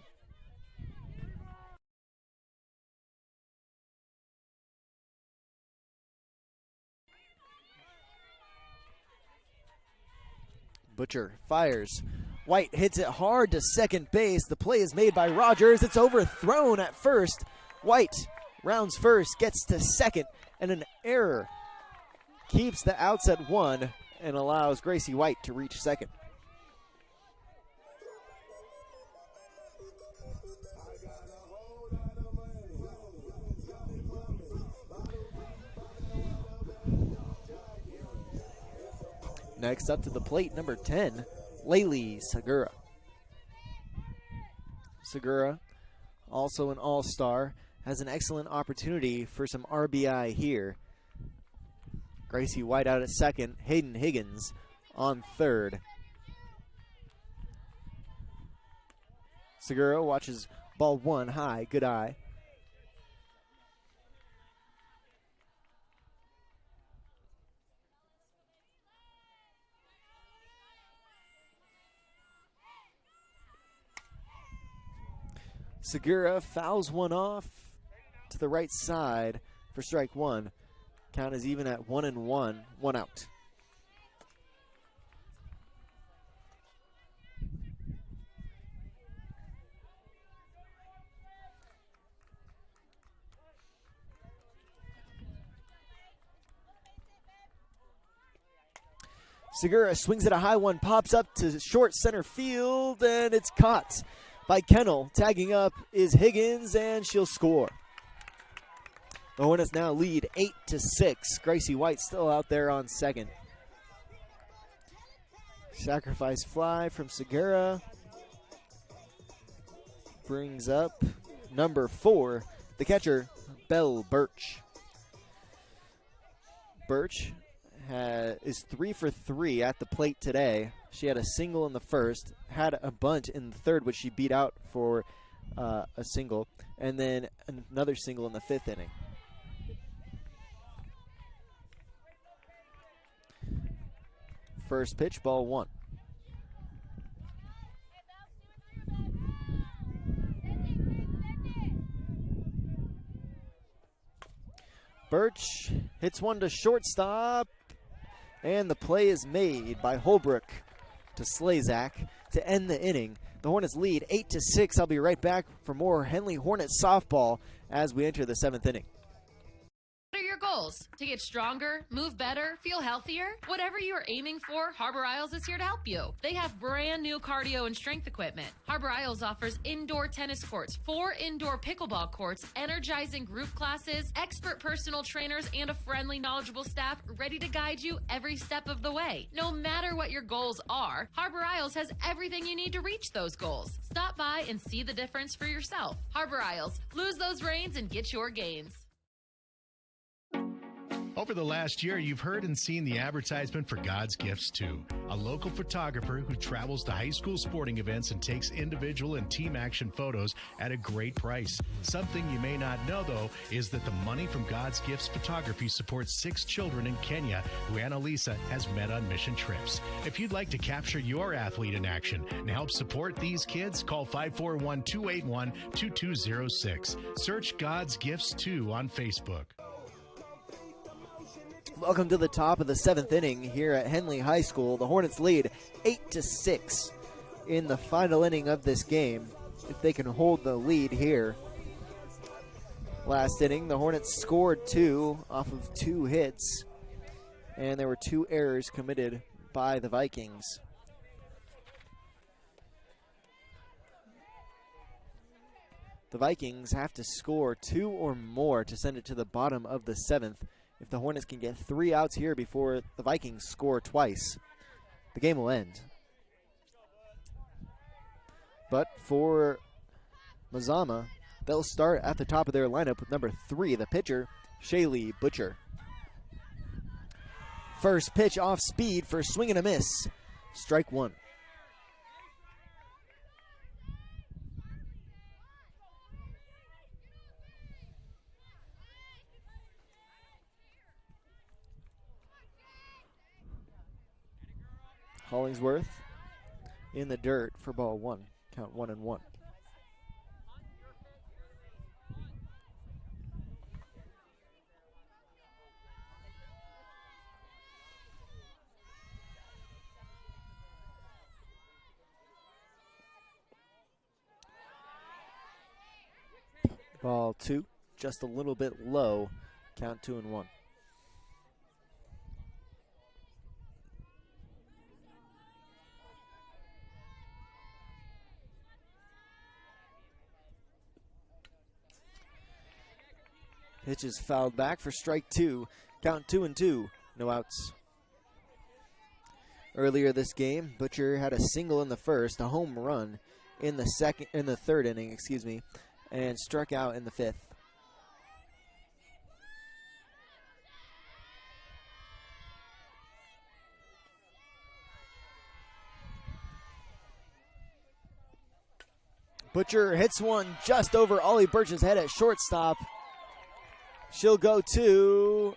Speaker 1: Butcher fires. White hits it hard to second base. The play is made by Rogers. It's overthrown at first. White rounds first, gets to second, and an error keeps the outs at 1 and allows Gracie White to reach second. Next up to the plate, number 10, Laylee Segura. Segura, also an all-star, has an excellent opportunity for some RBI here. Gracie White out at second, Hayden Higgins on third. Segura watches ball 1 high, good eye. Segura fouls one off to the right side for strike 1. Count is even at 1-1, 1 out. Segura swings at a high one, pops up to short center field, and it's caught by Kennel. Tagging up is Higgins, and she'll score. The Hornets now lead 8-6. Gracie White still out there on second. Sacrifice fly from Segura. Brings up number 4, the catcher, Belle Birch. Birch is 3 for 3 at the plate today. She had a single in the first, had a bunt in the third, which she beat out for a single, and then another single in the 5th inning. First pitch, ball 1. Birch hits one to shortstop, and the play is made by Holbrook to Slazak to end the inning. The Hornets lead 8-6. I'll be right back for more Henley Hornets softball as we enter the 7th inning.
Speaker 5: What are your goals? To get stronger, move better, feel healthier? Whatever you are aiming for, Harbor Isles is here to help you. They have brand new cardio and strength equipment. Harbor Isles offers indoor tennis courts, 4 indoor pickleball courts, energizing group classes, expert personal trainers, and a friendly, knowledgeable staff ready to guide you every step of the way. No matter what your goals are, Harbor Isles has everything you need to reach those goals. Stop by and see the difference for yourself. Harbor Isles, lose those reins and get your gains.
Speaker 17: Over the last year, you've heard and seen the advertisement for God's Gifts 2, a local photographer who travels to high school sporting events and takes individual and team action photos at a great price. Something you may not know, though, is that the money from God's Gifts Photography supports 6 children in Kenya who Annalisa has met on mission trips. If you'd like to capture your athlete in action and help support these kids, call 541-281-2206. Search God's Gifts 2 on Facebook.
Speaker 1: Welcome to the top of the 7th inning here at Henley High School. The Hornets lead 8-6 in the final inning of this game. If they can hold the lead here. Last inning, the Hornets scored 2 off of 2 hits, and there were 2 errors committed by the Vikings. The Vikings have to score 2 or more to send it to the bottom of the 7th. If the Hornets can get 3 outs here before the Vikings score twice, the game will end. But for Mazama, they'll start at the top of their lineup with number 3, the pitcher, Shaylee Butcher. First pitch off speed for swing and a miss. Strike 1. Hollingsworth in the dirt for ball 1. Count 1-1. Ball 2, just a little bit low. Count 2-1. Pitch is fouled back for strike 2. Count 2-2. No outs. Earlier this game, Butcher had a single in the first, a home run in the third inning, and struck out in the 5th. Butcher hits one just over Ollie Birch's head at shortstop. She'll go 2,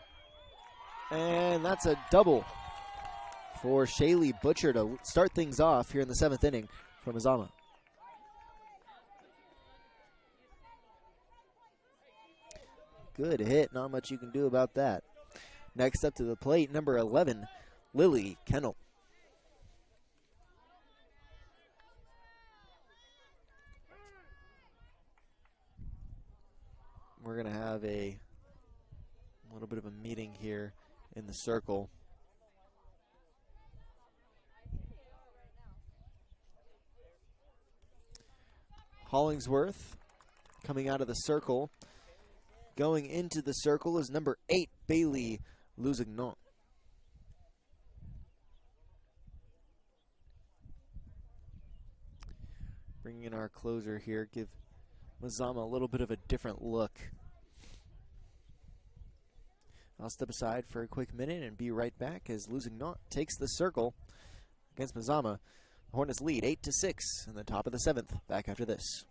Speaker 1: and that's a double for Shaylee Butcher to start things off here in the 7th inning from Mazama. Good hit, not much you can do about that. Next up to the plate, number 11, Lily Kennel. We're going to have a little bit of a meeting here in the circle. Hollingsworth coming out of the circle. Going into the circle is number 8, Bailey Lusignan. Bringing in our closer here, give Mazama a little bit of a different look. I'll step aside for a quick minute and be right back as Lusignan takes the circle against Mazama. The Hornets lead 8-6 in the top of the 7th. Back after this.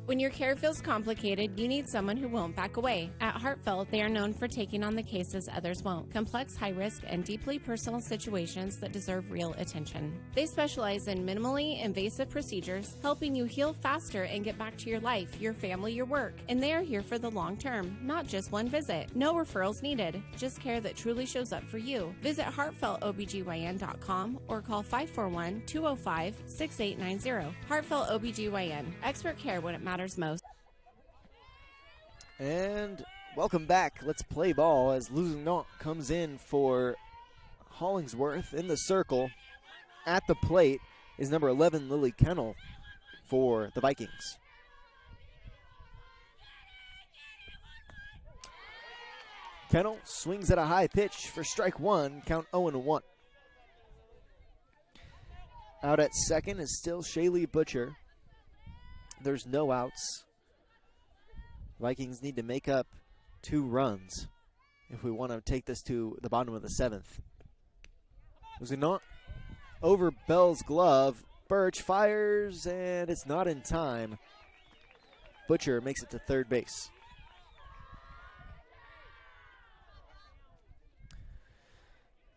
Speaker 2: When your care feels complicated, you need someone who won't back away. At Heartfelt, they are known for taking on the cases others won't. Complex, high-risk, and deeply personal situations that deserve real attention. They specialize in minimally invasive procedures, helping you heal faster and get back to your life, your family, your work. And they are here for the long term, not just one visit. No referrals needed, just care that truly shows up for you. Visit heartfeltobgyn.com or call 541-205-6890. Heartfelt OBGYN. Expert care when it matters most.
Speaker 1: And welcome back. Let's play ball as Lusignan comes in for Hollingsworth in the circle. At the plate is number 11, Lily Kennel for the Vikings. Kennel swings at a high pitch for strike one, count 0-1. Out at second is still Shaylee Butcher. There's no outs. Vikings need to make up 2 runs if we want to take this to the bottom of the 7th. Lusignan over Bell's glove. Birch fires, and it's not in time. Butcher makes it to third base.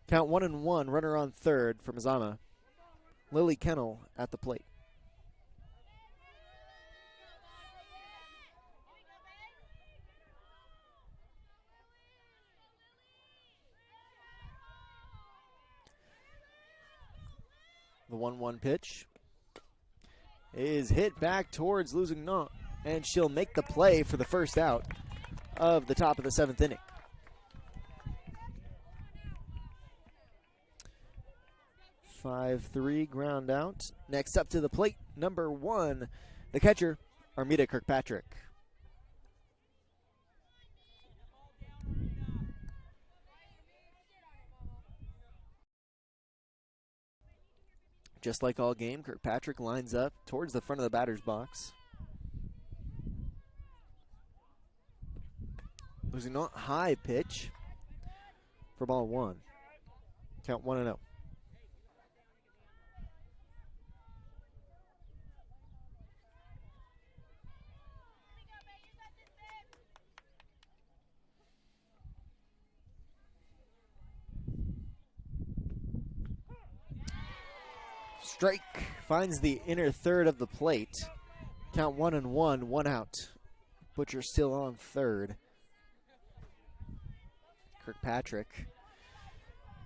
Speaker 1: Count 1-1, runner on third for Mazama. Lily Kennel at the plate. The 1-1 pitch is hit back towards Lusignan, and she'll make the play for the first out of the top of the 7th inning. (5-3) ground out. Next up to the plate, number 1, the catcher, Armida Kirkpatrick. Just like all game, Kirkpatrick lines up towards the front of the batter's box. Lusignan high pitch for ball 1. Count 1-0. Strike finds the inner third of the plate. Count 1-1, 1 out. Butcher still on third. Kirkpatrick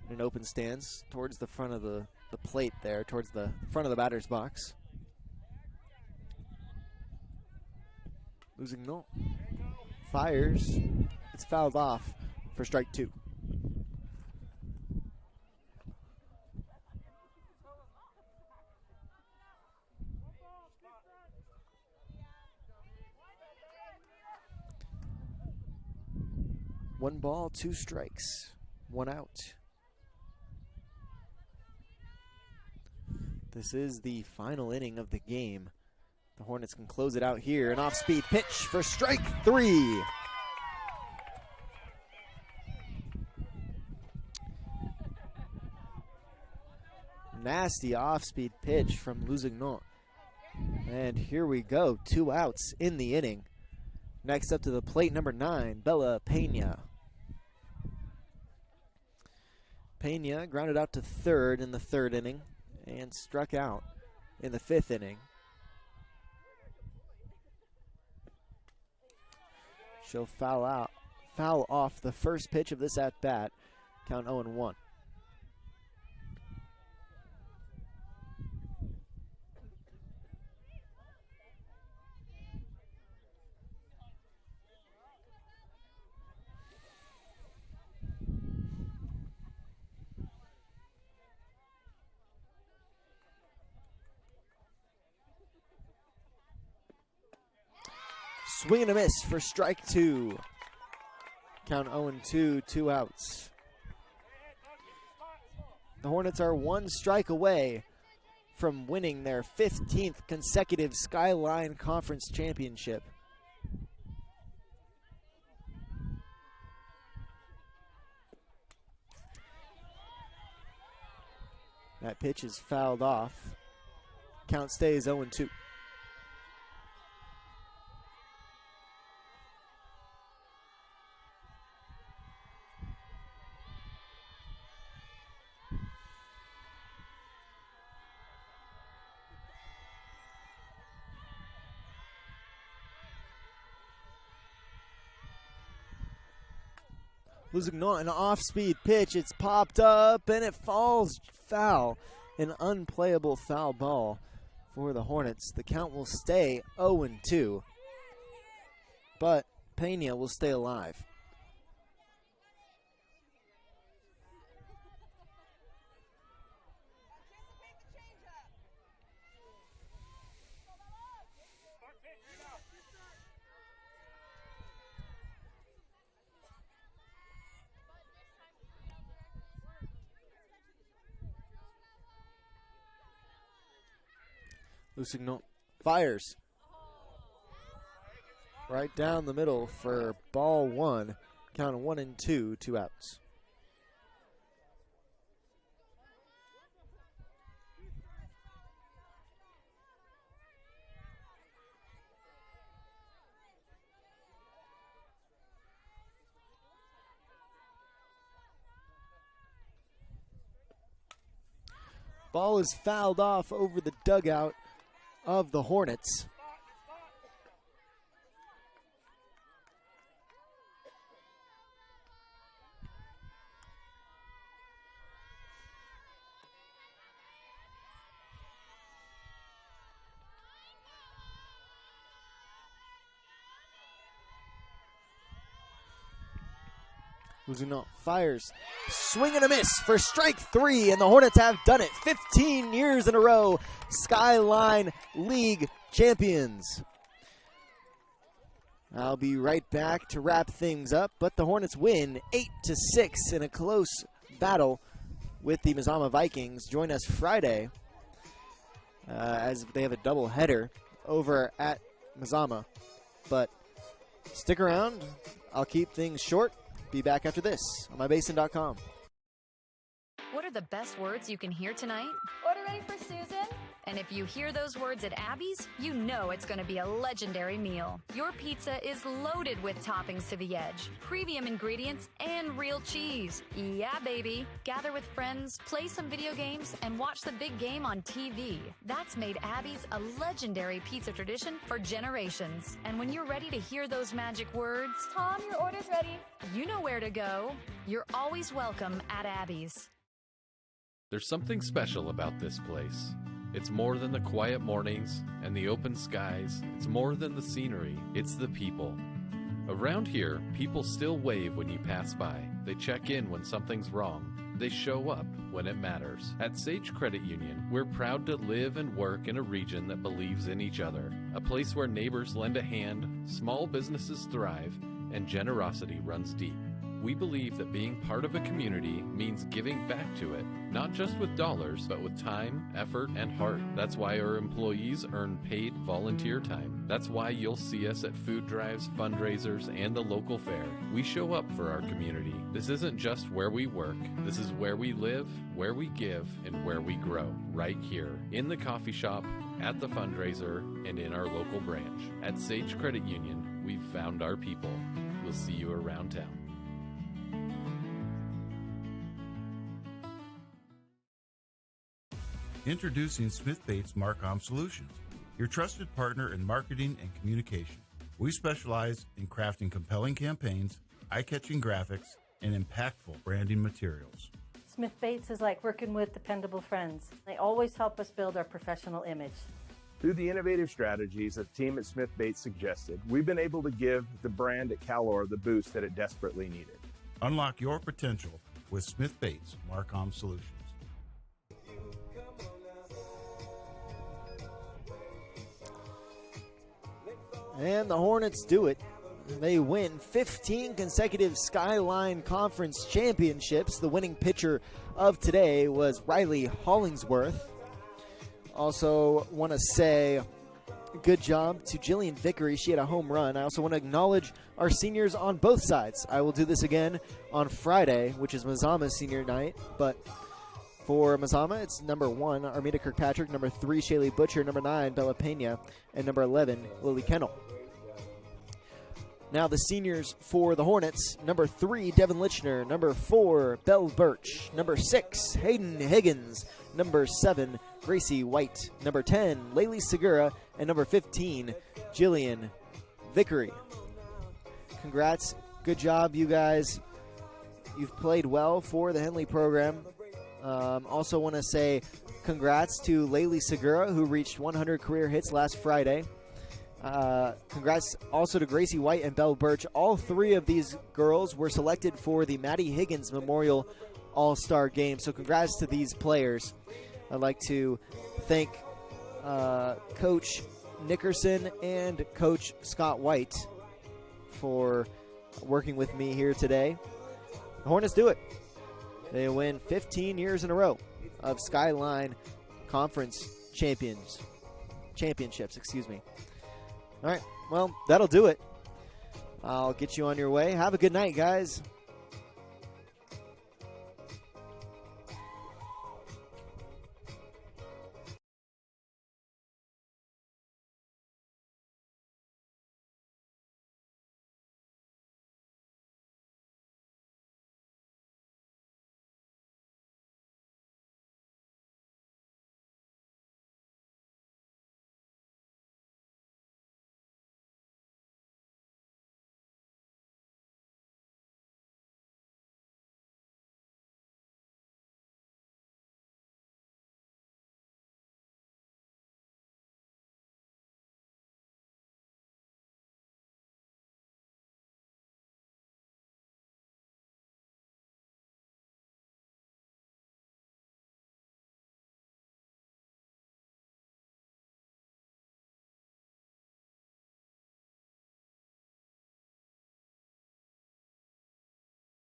Speaker 1: in an open stance towards the front of the plate there, towards the front of the batter's box. Lusignan fires. It's fouled off for strike 2. One ball, 2 strikes, 1 out. This is the final inning of the game. The Hornets can close it out here. An off-speed pitch for strike 3. Nasty off-speed pitch from Lusignan. And here we go, 2 outs in the inning. Next up to the plate, number 9, Bella Pena. Pena grounded out to third in the 3rd inning and struck out in the 5th inning. She'll foul off the first pitch of this at-bat. Count 0-1. Swing and a miss for strike 2. Count 0-2, 2 outs. The Hornets are 1 strike away from winning their 15th consecutive Skyline Conference Championship. That pitch is fouled off. Count stays 0-2. Lusignan, an off-speed pitch. It's popped up and it falls foul. An unplayable foul ball for the Hornets. The count will stay 0-2, but Pena will stay alive. Lusignan fires right down the middle for ball 1. Count 1-2, 2 outs. Ball is fouled off over the dugout of the Hornets. Lusignan fires. Swing and a miss for strike 3, and the Hornets have done it 15 years in a row. Skyline League champions. I'll be right back to wrap things up, but the Hornets win 8-6 in a close battle with the Mazama Vikings. Join us Friday as they have a doubleheader over at Mazama. But stick around. I'll keep things short. Be back after this on mybasin.com.
Speaker 6: What are the best words you can hear tonight?
Speaker 12: Order ready for Susan.
Speaker 6: And if you hear those words at Abby's, you know it's going to be a legendary meal. Your pizza is loaded with toppings to the edge, premium ingredients, and real cheese. Yeah, baby. Gather with friends, play some video games, and watch the big game on TV. That's made Abby's a legendary pizza tradition for generations. And when you're ready to hear those magic words,
Speaker 12: Tom, your order's ready.
Speaker 6: you know where to go. You're always welcome at Abby's.
Speaker 16: There's something special about this place. It's more than the quiet mornings and the open skies. It's more than the scenery. It's the people. Around here, people still wave when you pass by. They check in when something's wrong. They show up when it matters. At Sage Credit Union, we're proud to live and work in a region that believes in each other. A place where neighbors lend a hand, small businesses thrive, and generosity runs deep. We believe that being part of a community means giving back to it, not just with dollars, but with time, effort, and heart. That's why our employees earn paid volunteer time. That's why you'll see us at food drives, fundraisers, and the local fair. We show up for our community. This isn't just where we work. This is where we live, where we give, and where we grow. Right here, in the coffee shop, at the fundraiser, and in our local branch. At Sage Credit Union, we've found our people. We'll see you around town.
Speaker 10: Introducing Smith Bates Marcom Solutions, your trusted partner in marketing and communication. We specialize in crafting compelling campaigns, eye-catching graphics, and impactful branding materials.
Speaker 11: Smith Bates is like working with dependable friends. They always help us build our professional image.
Speaker 4: Through the innovative strategies that the team at Smith Bates suggested, we've been able to give the brand at Calor the boost that it desperately needed.
Speaker 10: Unlock your potential with Smith Bates Marcom Solutions.
Speaker 1: And the Hornets do it. They win 15 consecutive Skyline Conference championships. The winning pitcher of today was Riley Hollingsworth. Also want to say good job to Jillian Vickery. She had a home run. I also want to acknowledge our seniors on both sides. I will do this again on Friday, which is Mazama's senior night. But for Mazama, it's number 1, Armida Kirkpatrick, number 3, Shaylee Butcher, number 9, Bella Pena, and number 11, Lily Kennel. Now the seniors for the Hornets, number 3, Devin Lichner, number 4, Belle Birch, number 6, Hayden Higgins, number 7, Gracie White, number 10, Laylee Segura, and number 15, Jillian Vickery. Congrats. Good job, you guys. You've played well for the Henley program. Also want to say congrats to Laylee Segura, who reached 100 career hits last Friday. Congrats also to Gracie White and Belle Birch. All 3 of these girls were selected for the Maddie Higgins Memorial All-Star Game. So congrats to these players. I'd like to thank Coach Nickerson and Coach Scott White for working with me here today. The Hornets do it. They win 15 years in a row of Skyline Conference championships. All right, well, that'll do it. I'll get you on your way. Have a good night, guys.